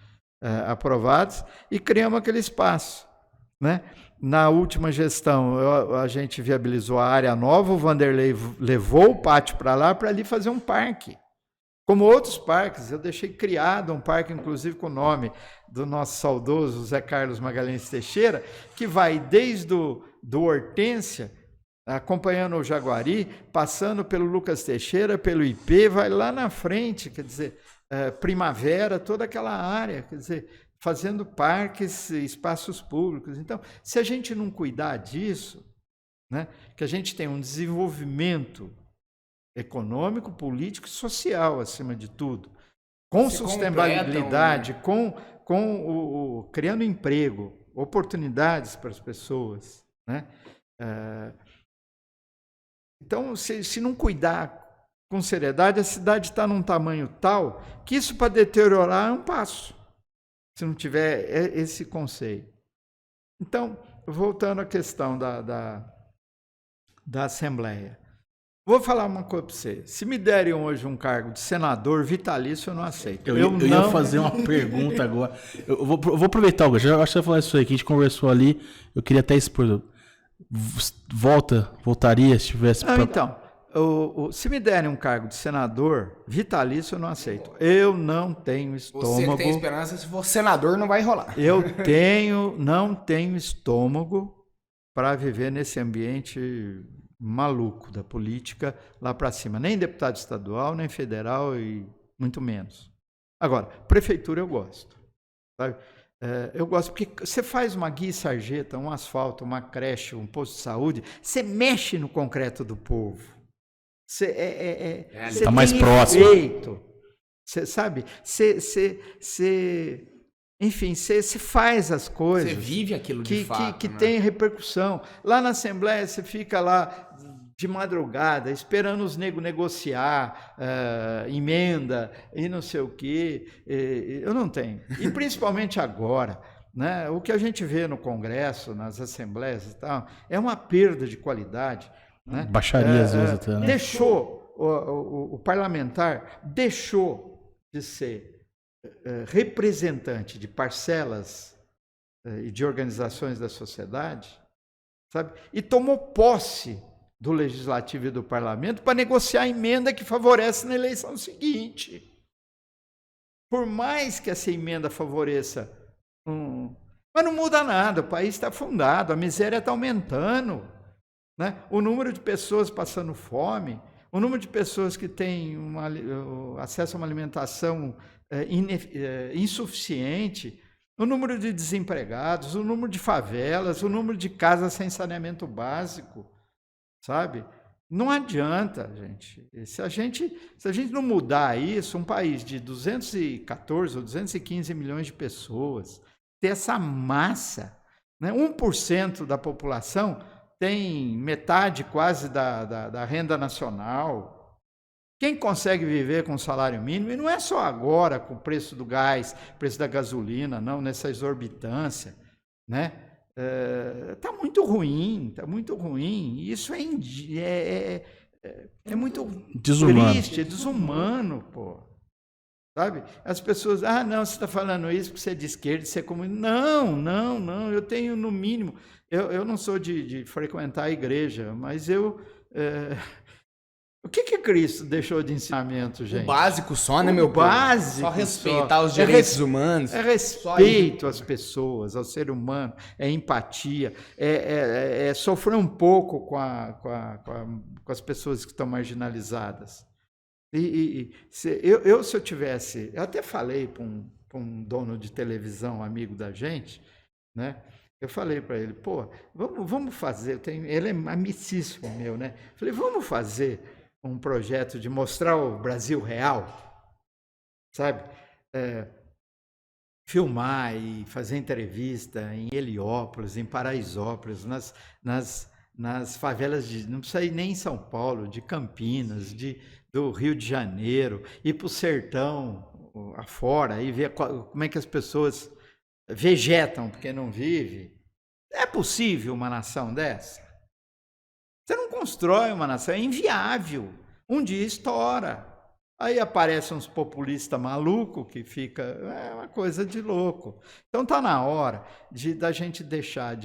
aprovados, e criamos aquele espaço, né? Na última gestão, a gente viabilizou a área nova, o Vanderlei levou o pátio para lá para ali fazer um parque. Como outros parques, eu deixei criado um parque, inclusive com o nome do nosso saudoso Zé Carlos Magalhães Teixeira, que vai desde do Hortência, acompanhando o Jaguari, passando pelo Lucas Teixeira, pelo IP, vai lá na frente, quer dizer, Primavera, toda aquela área, quer dizer, fazendo parques, espaços públicos. Então, se a gente não cuidar disso, né, que a gente tem um desenvolvimento econômico, político e social, acima de tudo, com sustentabilidade, criando emprego, oportunidades para as pessoas, né? Então, se não cuidar com seriedade, a cidade está num tamanho tal que isso para deteriorar é um passo, se não tiver esse conceito. Então, voltando à questão da Assembleia, vou falar uma coisa para você. Se me derem hoje um cargo de senador vitalício, eu não aceito.
Eu ia fazer uma pergunta agora. Eu vou aproveitar, Hugo. Já acho que você vai falar isso aí, que a gente conversou ali. Eu queria até expor. Voltaria se tivesse...
Não, então, se me derem um cargo de senador vitalício, eu não aceito. Eu não tenho estômago...
Você tem esperança, se for senador, não vai rolar.
Eu não tenho estômago para viver nesse ambiente maluco da política lá para cima. Nem deputado estadual, nem federal e muito menos. Agora, prefeitura eu gosto. Sabe? Eu gosto porque você faz uma guia e sarjeta, um asfalto, uma creche, um posto de saúde, você mexe no concreto do povo. Você
tá mais próximo.
Você sabe? Enfim, você faz as coisas.
Você vive aquilo de fato.
Que
né?
tem repercussão. Lá na Assembleia, você fica lá de madrugada, esperando os negros negociar emenda e não sei o quê. Eu não tenho. E principalmente agora, né, o que a gente vê no Congresso, nas assembleias e tal, é uma perda de qualidade. Né?
Baixaria às vezes até, né?
Deixou, o parlamentar deixou de ser representante de parcelas e de organizações da sociedade, sabe? E tomou posse do Legislativo e do Parlamento para negociar a emenda que favorece na eleição seguinte. Por mais que essa emenda favoreça, mas não muda nada, o país está afundado, a miséria está aumentando, né? O número de pessoas passando fome, o número de pessoas que têm acesso a uma alimentação insuficiente, o número de desempregados, o número de favelas, o número de casas sem saneamento básico, sabe? Não adianta, gente. Se a gente não mudar isso, um país de 214 ou 215 milhões de pessoas, ter essa massa, né? 1% da população tem metade quase da renda nacional. Quem consegue viver com salário mínimo, e não é só agora com o preço do gás, preço da gasolina, não, nessa exorbitância, né? Tá muito ruim. Isso é muito
desumano.
triste, é desumano, pô. Sabe? As pessoas, não, você está falando isso porque você é de esquerda, você é comunista. Não, eu tenho no mínimo, eu não sou de frequentar a igreja, mas o que Cristo deixou de ensinamento, gente?
O básico só, né, meu povo?
Básico
só respeitar os direitos humanos.
É respeito às pessoas, ao ser humano, é empatia, é sofrer um pouco com as pessoas que estão marginalizadas. Se eu tivesse... Eu até falei para um dono de televisão, amigo da gente, né? Eu falei para ele, vamos fazer... Ele é amicíssimo meu, né? Falei, vamos fazer um projeto de mostrar o Brasil real, sabe? Filmar e fazer entrevista em Heliópolis, em Paraisópolis, nas favelas não precisa ir nem em São Paulo, de Campinas, do Rio de Janeiro, ir para o sertão afora e ver como é que as pessoas vegetam porque não vivem. É possível uma nação dessa? Você não constrói uma nação, é inviável. Um dia estoura. Aí aparecem uns populistas malucos que fica uma coisa de louco. Então tá na hora da gente deixar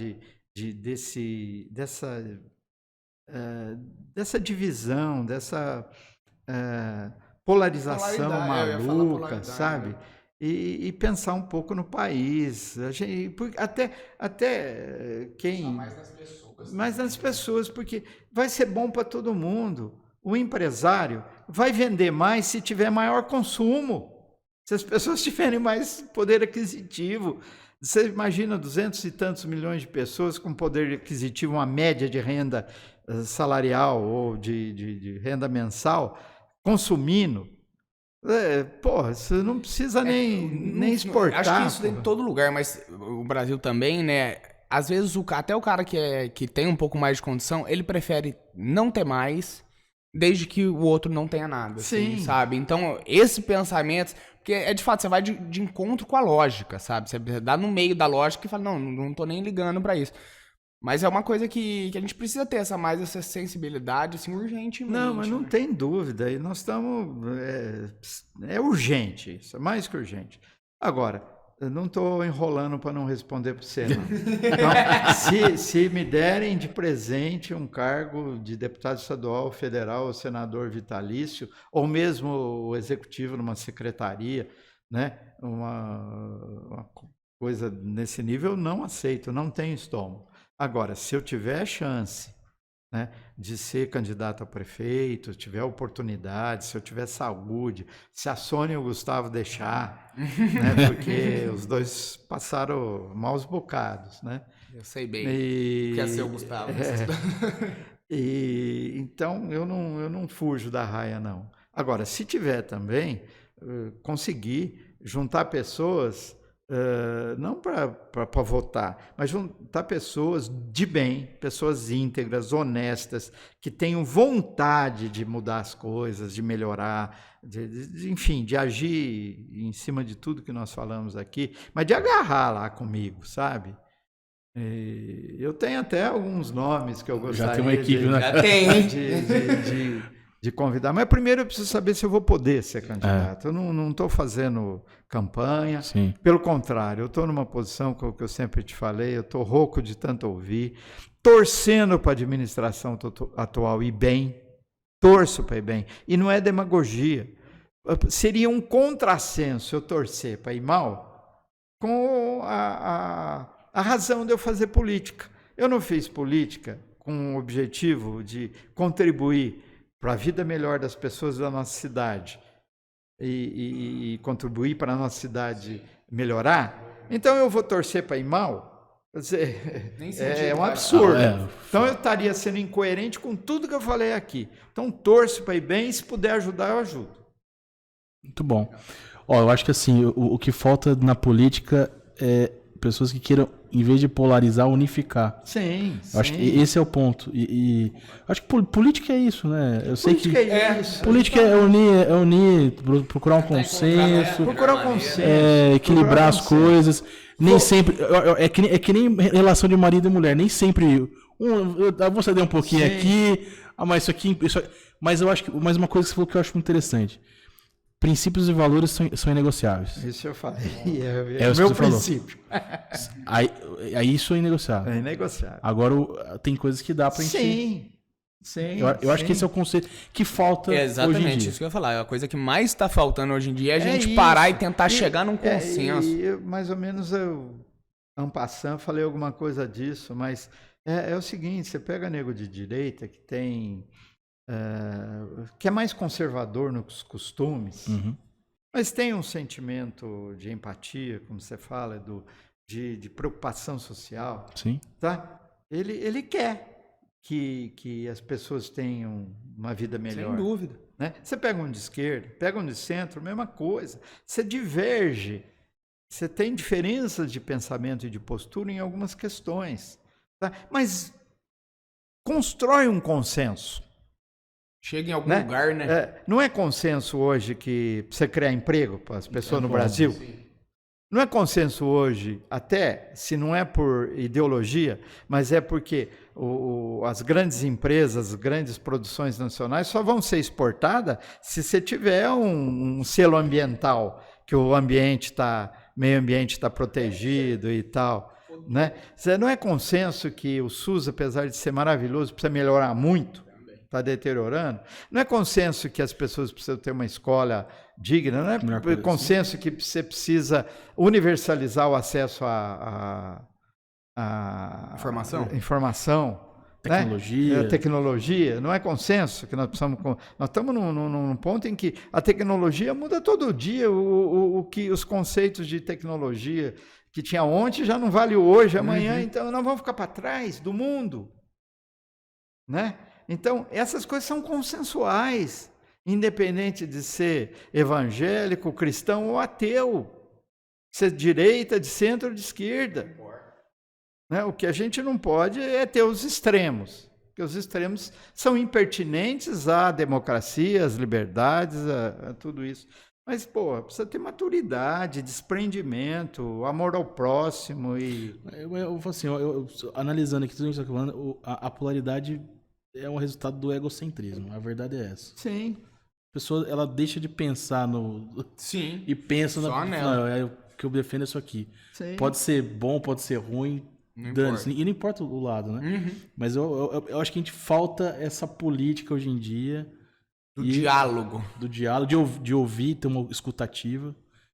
dessa divisão, dessa polarização maluca, sabe? E pensar um pouco no país. Até quem... Mais nas pessoas, porque vai ser bom para todo mundo. O empresário vai vender mais se tiver maior consumo. Se as pessoas tiverem mais poder aquisitivo. Você imagina 200 e tantos milhões de pessoas com poder aquisitivo, uma média de renda salarial ou de renda mensal, consumindo. Você não precisa nem exportar.
Acho que isso tem em todo lugar, mas o Brasil também, né? Às vezes até o cara que tem um pouco mais de condição, ele prefere não ter mais, desde que o outro não tenha nada.
Sim.
Assim, sabe? Então, esse pensamento... Porque, de fato, você vai de encontro com a lógica, sabe? Você dá no meio da lógica e fala, não tô nem ligando pra isso. Mas é uma coisa que a gente precisa ter essa sensibilidade, assim, urgentemente.
Não, mas não tem dúvida. E nós estamos... É urgente isso, é mais que urgente. Agora, eu não estou enrolando para não responder para você, não. Então, se me derem de presente um cargo de deputado estadual, federal, ou senador vitalício, ou mesmo o executivo numa secretaria, né, uma coisa nesse nível, eu não aceito, não tenho estômago. Agora, se eu tiver chance, né, de ser candidato a prefeito, tiver oportunidade, se eu tiver saúde, se a Sônia e o Gustavo deixar, né, porque os dois passaram maus bocados, né?
Eu sei bem o que é ser o Gustavo.
Então, eu não fujo da raia, não. Agora, se tiver também, conseguir juntar pessoas... não para votar, mas juntar pessoas de bem, pessoas íntegras, honestas, que tenham vontade de mudar as coisas, de melhorar, enfim, de agir em cima de tudo que nós falamos aqui, mas de agarrar lá comigo, sabe? Eu tenho até alguns nomes que eu gostaria
já tem uma equipe, né?
Já tem.
de convidar, mas primeiro eu preciso saber se eu vou poder ser candidato. Eu não estou fazendo campanha,
Sim.
Pelo contrário, eu estou numa posição que eu sempre te falei, eu estou rouco de tanto ouvir, torcendo para a administração atual ir bem, torço para ir bem, e não é demagogia. Seria um contrassenso eu torcer para ir mal com a razão de eu fazer política. Eu não fiz política com o objetivo de contribuir para a vida melhor das pessoas da nossa cidade e contribuir para a nossa cidade melhorar, então eu vou torcer para ir mal? Quer dizer, é um absurdo. Então eu estaria sendo incoerente com tudo que eu falei aqui. Então torço para ir bem e se puder ajudar, eu ajudo.
Muito bom. Eu acho que assim, o que falta na política é pessoas que queiram, em vez de polarizar, unificar.
Sim,
eu acho que esse é o ponto. Acho que política é isso, né? Eu sei que
isso.
Política é unir, procurar um consenso, equilibrar as coisas. Nem sempre é que nem relação de marido e mulher. Nem sempre você deu um pouquinho aqui, mas isso aqui, mas eu acho que mais uma coisa que você falou que eu acho muito interessante. Princípios e valores são inegociáveis.
Isso eu falei.
É o
meu
princípio. Aí isso é inegociável.
É inegociável.
Agora, tem coisas que dá pra gente...
Sim.
Eu acho que esse é o conceito que falta hoje em dia.
Exatamente, isso que eu ia falar. A coisa que mais está faltando hoje em dia é a gente parar e tentar chegar num consenso.
Mais ou menos eu, en passant, falei alguma coisa disso, mas é o seguinte, você pega nego de direita que tem... que é mais conservador nos costumes, mas tem um sentimento de empatia, como você fala, de preocupação social.
Sim.
Tá? Ele quer que as pessoas tenham uma vida melhor.
Sem dúvida.
Né? Você pega um de esquerda, pega um de centro, mesma coisa. Você diverge, você tem diferenças de pensamento e de postura em algumas questões. Tá? Mas constrói um consenso.
Chega em algum lugar, né?
Não é consenso hoje que você criar emprego para as pessoas no Brasil? Não é consenso hoje, até se não é por ideologia, mas é porque as grandes empresas, as grandes produções nacionais só vão ser exportadas se você tiver um selo ambiental, que o meio ambiente está protegido e tal. Né? Não é consenso que o SUS, apesar de ser maravilhoso, precisa melhorar muito, está deteriorando. Não é consenso que as pessoas precisam ter uma escola digna, não é consenso que você precisa universalizar o acesso à informação.
Tecnologia.
Né? Tecnologia. Não é consenso que nós precisamos... Nós estamos num ponto em que a tecnologia muda todo dia. Os conceitos de tecnologia que tinha ontem já não vale hoje, amanhã, então nós vamos ficar para trás do mundo. Né? Então, essas coisas são consensuais, independente de ser evangélico, cristão ou ateu, ser de direita, de centro ou de esquerda. Né? O que a gente não pode é ter os extremos, porque os extremos são impertinentes à democracia, às liberdades, a tudo isso. Mas, precisa ter maturidade, desprendimento, amor ao próximo e...
Analisando aqui tudo isso que você está falando, a polaridade é um resultado do egocentrismo. A verdade é essa.
Sim.
A pessoa, ela deixa de pensar no...
Sim.
E pensa
só nela.
O que eu defendo é isso aqui.
Sim.
Pode ser bom, pode ser ruim. Dane-se. E não importa o lado, né? Mas eu acho que a gente falta essa política hoje em dia...
Do diálogo,
de ouvir, ter uma escutativa,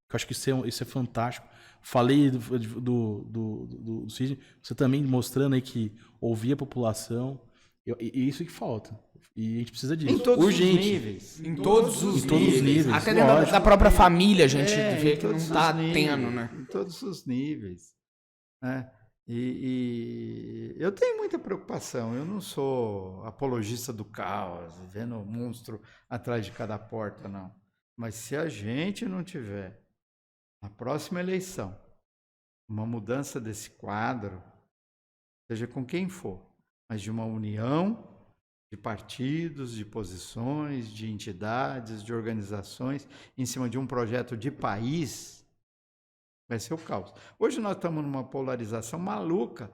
que eu acho que isso é fantástico. Falei do Sidney, você também mostrando aí que ouvir a população, e isso que falta. E a gente precisa disso.
Em todos os níveis.
Em todos os níveis. Até dentro da própria família a gente vê que não está tendo, né?
Em todos os níveis. Né? E eu tenho muita preocupação, eu não sou apologista do caos, vendo o monstro atrás de cada porta, não. Mas se a gente não tiver, na próxima eleição, uma mudança desse quadro, seja com quem for, mas de uma união de partidos, de posições, de entidades, de organizações, em cima de um projeto de país, vai ser o caos. Hoje nós estamos numa polarização maluca,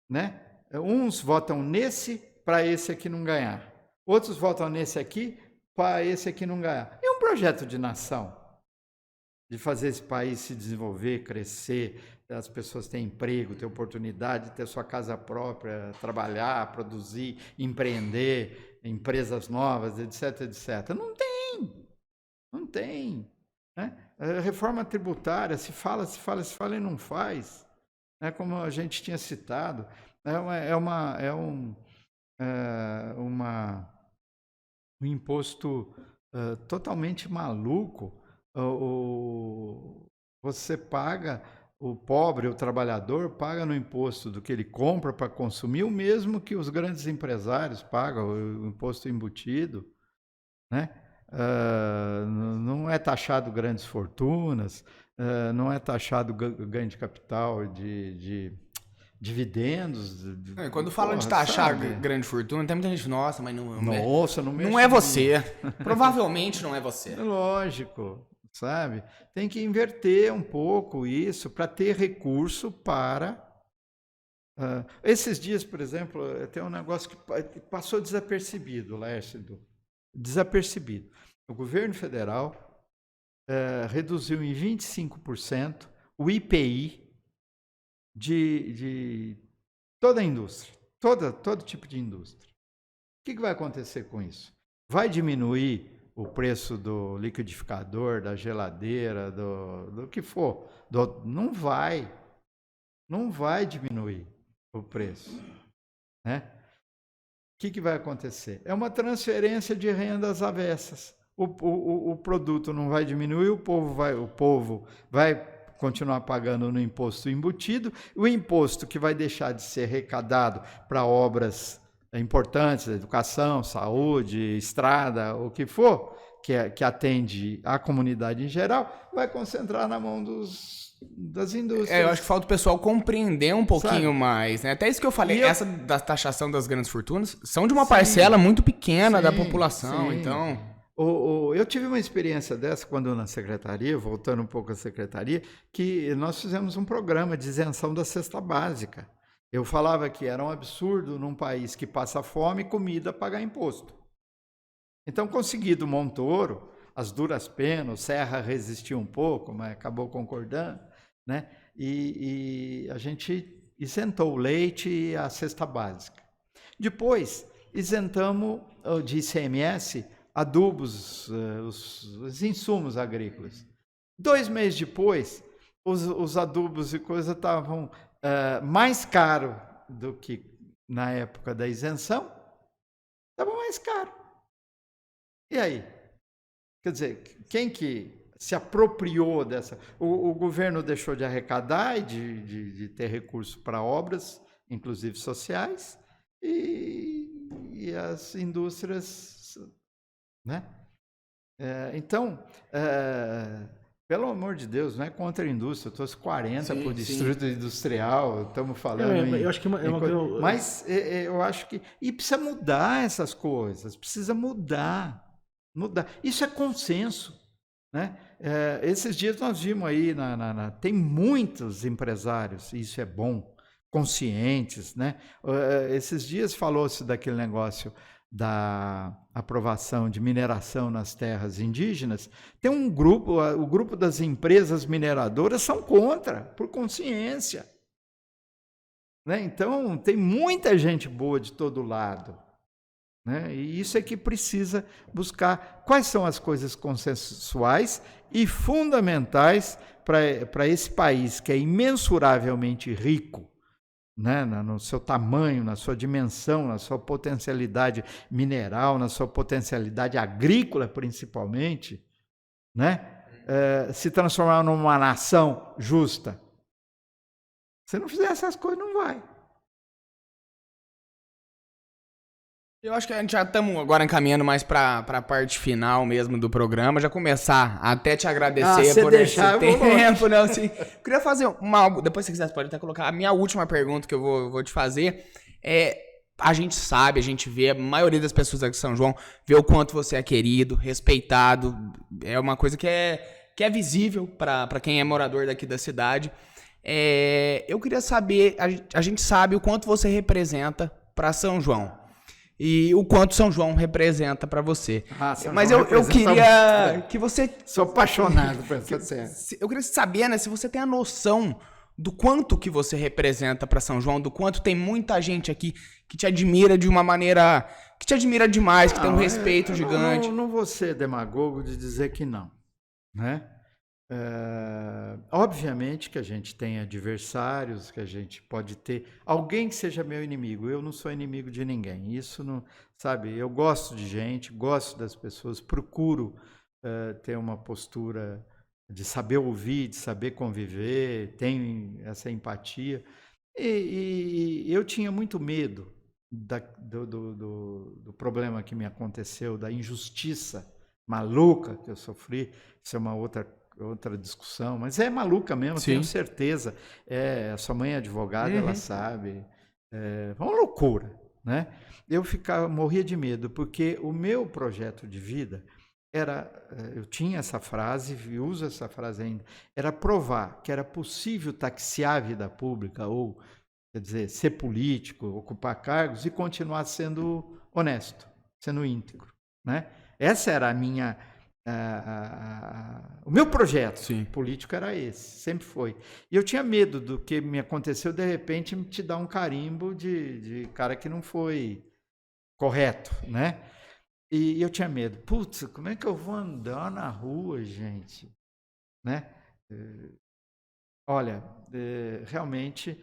né? Uns votam nesse para esse aqui não ganhar. Outros votam nesse aqui para esse aqui não ganhar. É um projeto de nação, de fazer esse país se desenvolver, crescer, as pessoas terem emprego, ter oportunidade, ter sua casa própria, trabalhar, produzir, empreender, empresas novas, etc, etc. Não tem. Né? A reforma tributária, se fala e não faz. Né? Como a gente tinha citado, um imposto totalmente maluco. Você paga, o pobre, o trabalhador, paga no imposto do que ele compra para consumir, o mesmo que os grandes empresários pagam, o imposto embutido, né? Não é taxado grandes fortunas, não é taxado ganho de capital, de dividendos.
Quando fala de taxar grande fortuna, tem muita gente, nossa, mas não
não
é você. Provavelmente não é você.
É lógico, sabe? Tem que inverter um pouco isso para ter recurso para... esses dias, por exemplo, tem um negócio que passou desapercebido, Lércio. Desapercebido. O governo federal reduziu em 25% o IPI de toda a indústria, todo tipo de indústria. O que vai acontecer com isso? Vai diminuir o preço do liquidificador, da geladeira, do que for? Não vai diminuir o preço, né? O que vai acontecer? É uma transferência de rendas avessas. O produto não vai diminuir, o povo vai continuar pagando no imposto embutido, o imposto que vai deixar de ser arrecadado para obras importantes, educação, saúde, estrada, o que for, que atende a comunidade em geral, vai concentrar na mão das indústrias.
Eu acho que falta o pessoal compreender um pouquinho mais, né? Até isso que eu falei, essa da taxação das grandes fortunas, são de uma parcela muito pequena da população, então...
Eu tive uma experiência dessa quando na secretaria, voltando um pouco à secretaria, que nós fizemos um programa de isenção da cesta básica. Eu falava que era um absurdo num país que passa fome e comida pagar imposto. Então, conseguido Montoro, as duras penas, o Serra resistiu um pouco, mas acabou concordando, né? E a gente isentou o leite e a cesta básica. Depois, isentamos de ICMS adubos, os insumos agrícolas. 2 meses depois, os adubos e coisa estavam mais caros do que na época da isenção, estavam mais caros. E aí? Quer dizer, quem que se apropriou dessa... O governo deixou de arrecadar e de ter recurso para obras, inclusive sociais, e as indústrias... Né? Então, pelo amor de Deus, não é contra a indústria, eu trouxe 40 por distrito industrial, estamos falando
eu acho que
mas eu acho que... E precisa mudar essas coisas, precisa mudar. Isso é consenso. Né? Esses dias nós vimos aí, tem muitos empresários, isso é bom, conscientes. Né? Esses dias falou-se daquele negócio da aprovação de mineração nas terras indígenas. Tem um grupo, o grupo das empresas mineradoras são contra, por consciência. Né? Então, tem muita gente boa de todo lado. Né? E isso é que precisa buscar quais são as coisas consensuais e fundamentais para esse país que é imensuravelmente rico, né? No seu tamanho, na sua dimensão, na sua potencialidade mineral, na sua potencialidade agrícola principalmente, né? Se transformar numa nação justa. Se não fizer essas coisas, não vai.
Eu acho que a gente já estamos agora encaminhando mais para a parte final mesmo do programa, já começar até te agradecer por esse tempo, né? Assim, eu queria fazer depois se você quiser, você pode até colocar a minha última pergunta que eu vou te fazer. A gente sabe, a gente vê, a maioria das pessoas aqui de São João vê o quanto você é querido, respeitado, é uma coisa que é visível para quem é morador daqui da cidade. Eu queria saber, a gente sabe o quanto você representa para São João. E o quanto São João representa para você. Mas eu queria que você...
Sou apaixonado por essa terra.
Eu queria saber, né, se você tem a noção do quanto que você representa para São João, do quanto tem muita gente aqui que te admira de uma maneira... que te admira demais, que tem um respeito gigante.
Não vou ser demagogo de dizer que não. Né? Obviamente que a gente tem adversários, que a gente pode ter alguém que seja meu inimigo. Eu não sou inimigo de ninguém. Isso não, sabe? Eu gosto de gente, gosto das pessoas, procuro ter uma postura de saber ouvir, de saber conviver, tenho essa empatia. E eu tinha muito medo do problema que me aconteceu, da injustiça maluca que eu sofri. Isso é uma outra discussão, mas é maluca mesmo, tenho certeza. A sua mãe é advogada, ela sabe. É uma loucura, né? Eu morria de medo, porque o meu projeto de vida eu tinha essa frase, e uso essa frase ainda, era provar que era possível taxiar a vida pública, ou, quer dizer, ser político, ocupar cargos e continuar sendo honesto, sendo íntegro, né? Essa era a minha... o meu projeto político era esse, sempre foi. E eu tinha medo do que me aconteceu, de repente, te dar um carimbo de cara que não foi correto, né? E eu tinha medo. Putz, como é que eu vou andar na rua, gente? Né? Olha, realmente,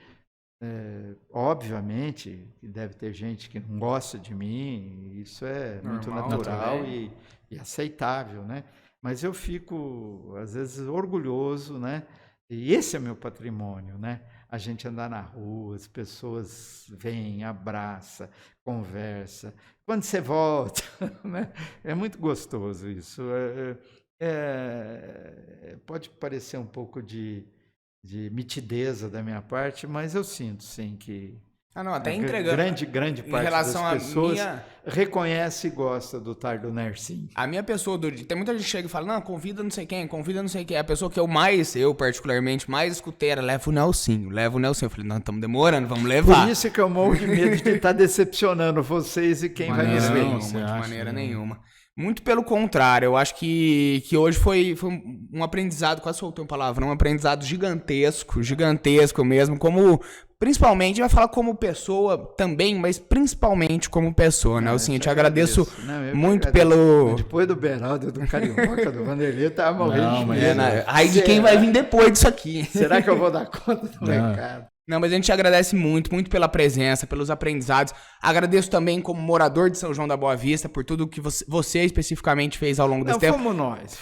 obviamente, deve ter gente que não gosta de mim, isso é muito natural e aceitável, né? Mas eu fico, às vezes, orgulhoso, né? E esse é meu patrimônio, né? A gente andar na rua, as pessoas vêm, abraça, conversa. Quando você volta, né? É muito gostoso isso. Pode parecer um pouco de mitideza da minha parte, mas eu sinto, sim, que
Ah, não, até entregando.
Grande parte das pessoas reconhece e gosta do Tardo Nersim.
A minha pessoa do dia, tem muita gente que chega e fala, não, convida não sei quem, convida não sei quem. A pessoa que eu particularmente, mais escutei era, leva o Nelsinho. Eu falei, não, estamos demorando, vamos levar.
Por isso que eu morro de medo de estar decepcionando vocês e quem vai nos ver.
De maneira nenhuma. Muito pelo contrário, eu acho que hoje foi um aprendizado, quase soltei uma palavra, um aprendizado gigantesco mesmo, como, principalmente, vai falar como pessoa também, mas principalmente como pessoa, né? Assim, eu te agradeço muito pelo...
Depois do Beraldo, do Carioca, do Vanderlei, eu tava morrendo de medo.
Aí de quem vai vir depois disso aqui.
Será que eu vou dar conta do mercado?
Não, mas a gente agradece muito pela presença, pelos aprendizados. Agradeço também como morador de São João da Boa Vista por tudo que você especificamente fez ao longo desse tempo.
Fomos nós.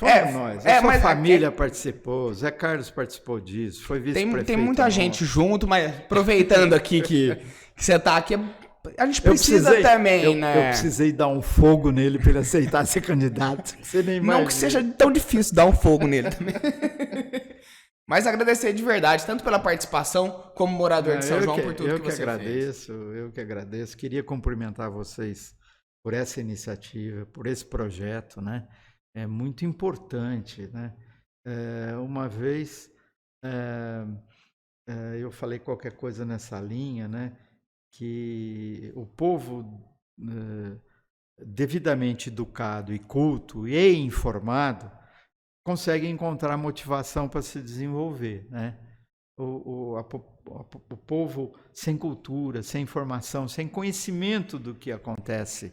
A sua família participou, o Zé Carlos participou disso, foi vice-prefeito.
Tem muita gente junto, mas aproveitando aqui que você tá aqui, a gente precisa também, né?
Eu precisei dar um fogo nele para ele aceitar ser candidato. Você nem imagina.
Não que seja tão difícil dar um fogo nele também. Mas agradecer de verdade, tanto pela participação como morador de São João, por tudo que você fez.
Eu que agradeço. Queria cumprimentar vocês por essa iniciativa, por esse projeto, né? É muito importante, né? Uma vez eu falei qualquer coisa nessa linha, né? Que o povo devidamente educado e culto e informado consegue encontrar motivação para se desenvolver, né? O povo sem cultura, sem informação, sem conhecimento do que acontece,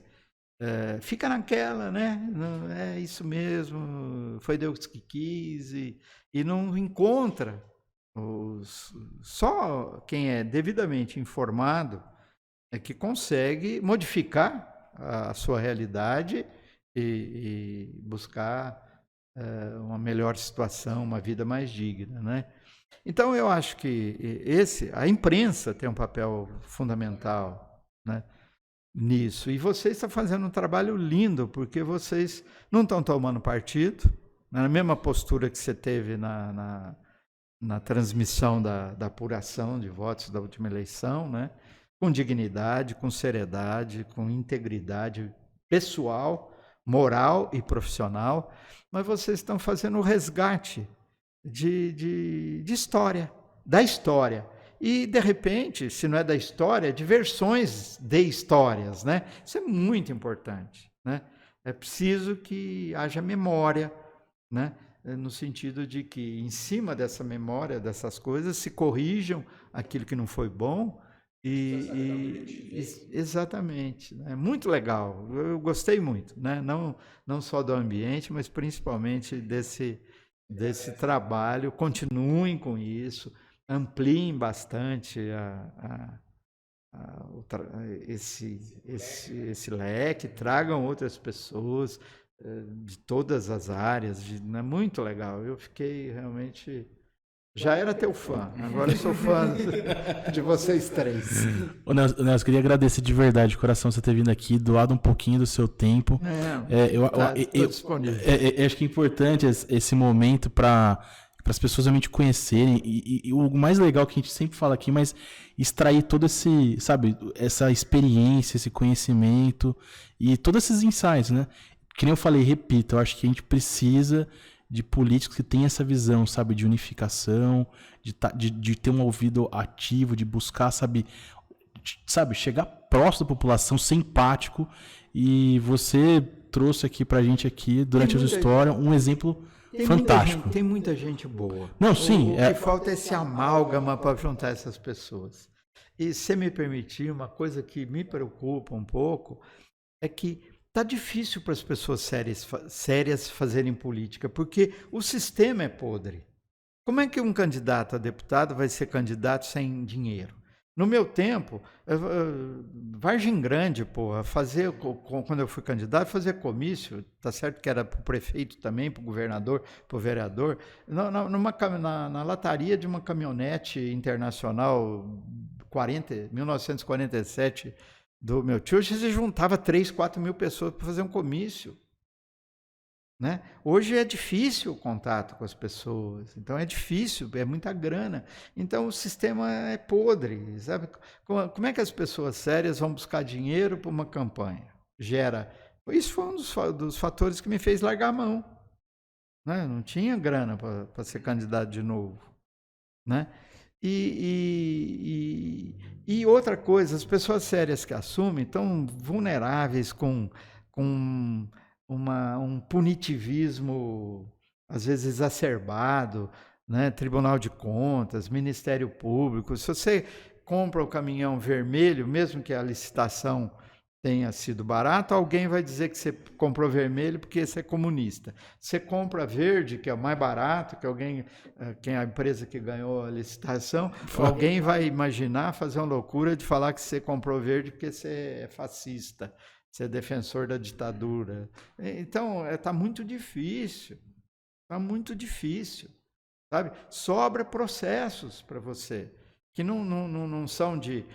fica naquela, né? Não, é isso mesmo, foi Deus que quis, e não encontra. Só quem é devidamente informado é que consegue modificar a sua realidade e buscar uma melhor situação, uma vida mais digna, né? Então eu acho que a imprensa tem um papel fundamental, né, nisso. E vocês estão fazendo um trabalho lindo, porque vocês não estão tomando partido, na mesma postura que você teve na transmissão da apuração de votos da última eleição, né? Com dignidade, com seriedade, com integridade pessoal, moral e profissional, mas vocês estão fazendo o resgate de história, da história. E, de repente, se não é da história, de versões de histórias, né? Isso é muito importante, né? É preciso que haja memória, né? No sentido de que, em cima dessa memória, dessas coisas, se corrijam aquilo que não foi bom. Exatamente, né? Muito legal, eu gostei muito, né? Não só do ambiente, mas principalmente desse trabalho. Continuem com isso, ampliem bastante esse leque, tragam outras pessoas de todas as áreas, é muito legal. Eu fiquei realmente... Já era teu fã, agora eu sou fã de vocês três.
Ô Nelson, queria agradecer de verdade, de coração, você ter vindo aqui, doado um pouquinho do seu tempo.
Estou disponível.
Acho que é importante esse momento para as pessoas realmente conhecerem. E o mais legal que a gente sempre fala aqui, mas extrair todo essa experiência, esse conhecimento e todos esses insights, né? Que nem eu falei, repito, eu acho que a gente precisa de políticos que têm essa visão, sabe, de unificação, de ter um ouvido ativo, de buscar, sabe, chegar próximo da população, ser empático. E você trouxe aqui pra gente aqui, durante a sua história, um exemplo fantástico.
Tem muita gente boa.
Não, sim.
O que falta é esse amálgama para juntar essas pessoas. E se me permitir, uma coisa que me preocupa um pouco é que está difícil para as pessoas sérias fazerem política, porque o sistema é podre. Como é que um candidato a deputado vai ser candidato sem dinheiro? No meu tempo, Vargem Grande, quando eu fui candidato, fazer comício, tá certo que era para o prefeito também, para o governador, para o vereador, na lataria de uma caminhonete internacional 1947, do meu tio, se juntava 3, 4 mil pessoas para fazer um comício. né? Hoje é difícil o contato com as pessoas, então é difícil, é muita grana. Então o sistema é podre, sabe? Como é que as pessoas sérias vão buscar dinheiro para uma campanha? Isso foi um dos fatores que me fez largar a mão, né? Não tinha grana para ser candidato de novo, né? E outra coisa, as pessoas sérias que assumem estão vulneráveis com um punitivismo, às vezes exacerbado, né? Tribunal de Contas, Ministério Público. Se você compra o caminhão vermelho, mesmo que a licitação tenha sido barata, alguém vai dizer que você comprou vermelho porque você é comunista. Você compra verde, que é o mais barato, quem é a empresa que ganhou a licitação, alguém vai imaginar fazer uma loucura de falar que você comprou verde porque você é fascista, você é defensor da ditadura. Então, está muito difícil. Está muito difícil, sabe? Sobra processos para você, que não são de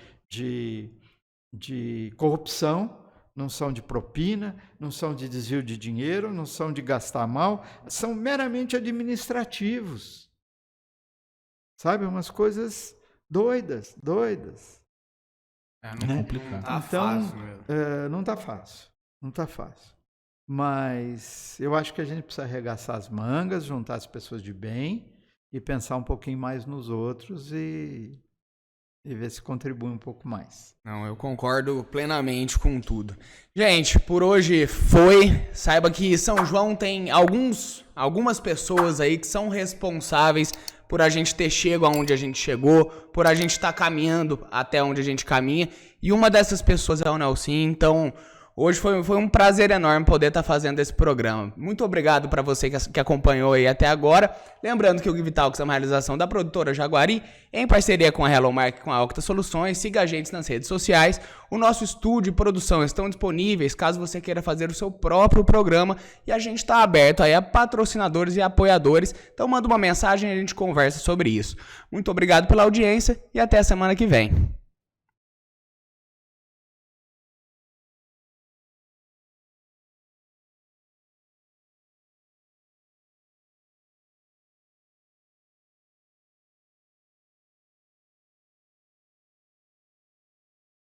corrupção, não são de propina, não são de desvio de dinheiro, não são de gastar mal, são meramente administrativos. Sabe? Umas coisas doidas.
Não é complicado.
Tá
então,
fácil mesmo.
não está fácil. Mas eu acho que a gente precisa arregaçar as mangas, juntar as pessoas de bem e pensar um pouquinho mais nos outros e ver se contribui um pouco mais.
Não, eu concordo plenamente com tudo. Gente, por hoje foi. Saiba que São João tem algumas pessoas aí que são responsáveis por a gente ter chego aonde a gente chegou, por a gente estar caminhando até onde a gente caminha. E uma dessas pessoas é o Nelsinho. Então, hoje foi um prazer enorme poder estar fazendo esse programa. Muito obrigado para você que acompanhou aí até agora. Lembrando que o Givitalks é uma realização da produtora Jaguari, em parceria com a Hello Mark e com a Octa Soluções. Siga a gente nas redes sociais. O nosso estúdio e produção estão disponíveis caso você queira fazer o seu próprio programa. E a gente está aberto aí a patrocinadores e apoiadores. Então manda uma mensagem e a gente conversa sobre isso. Muito obrigado pela audiência e até a semana que vem.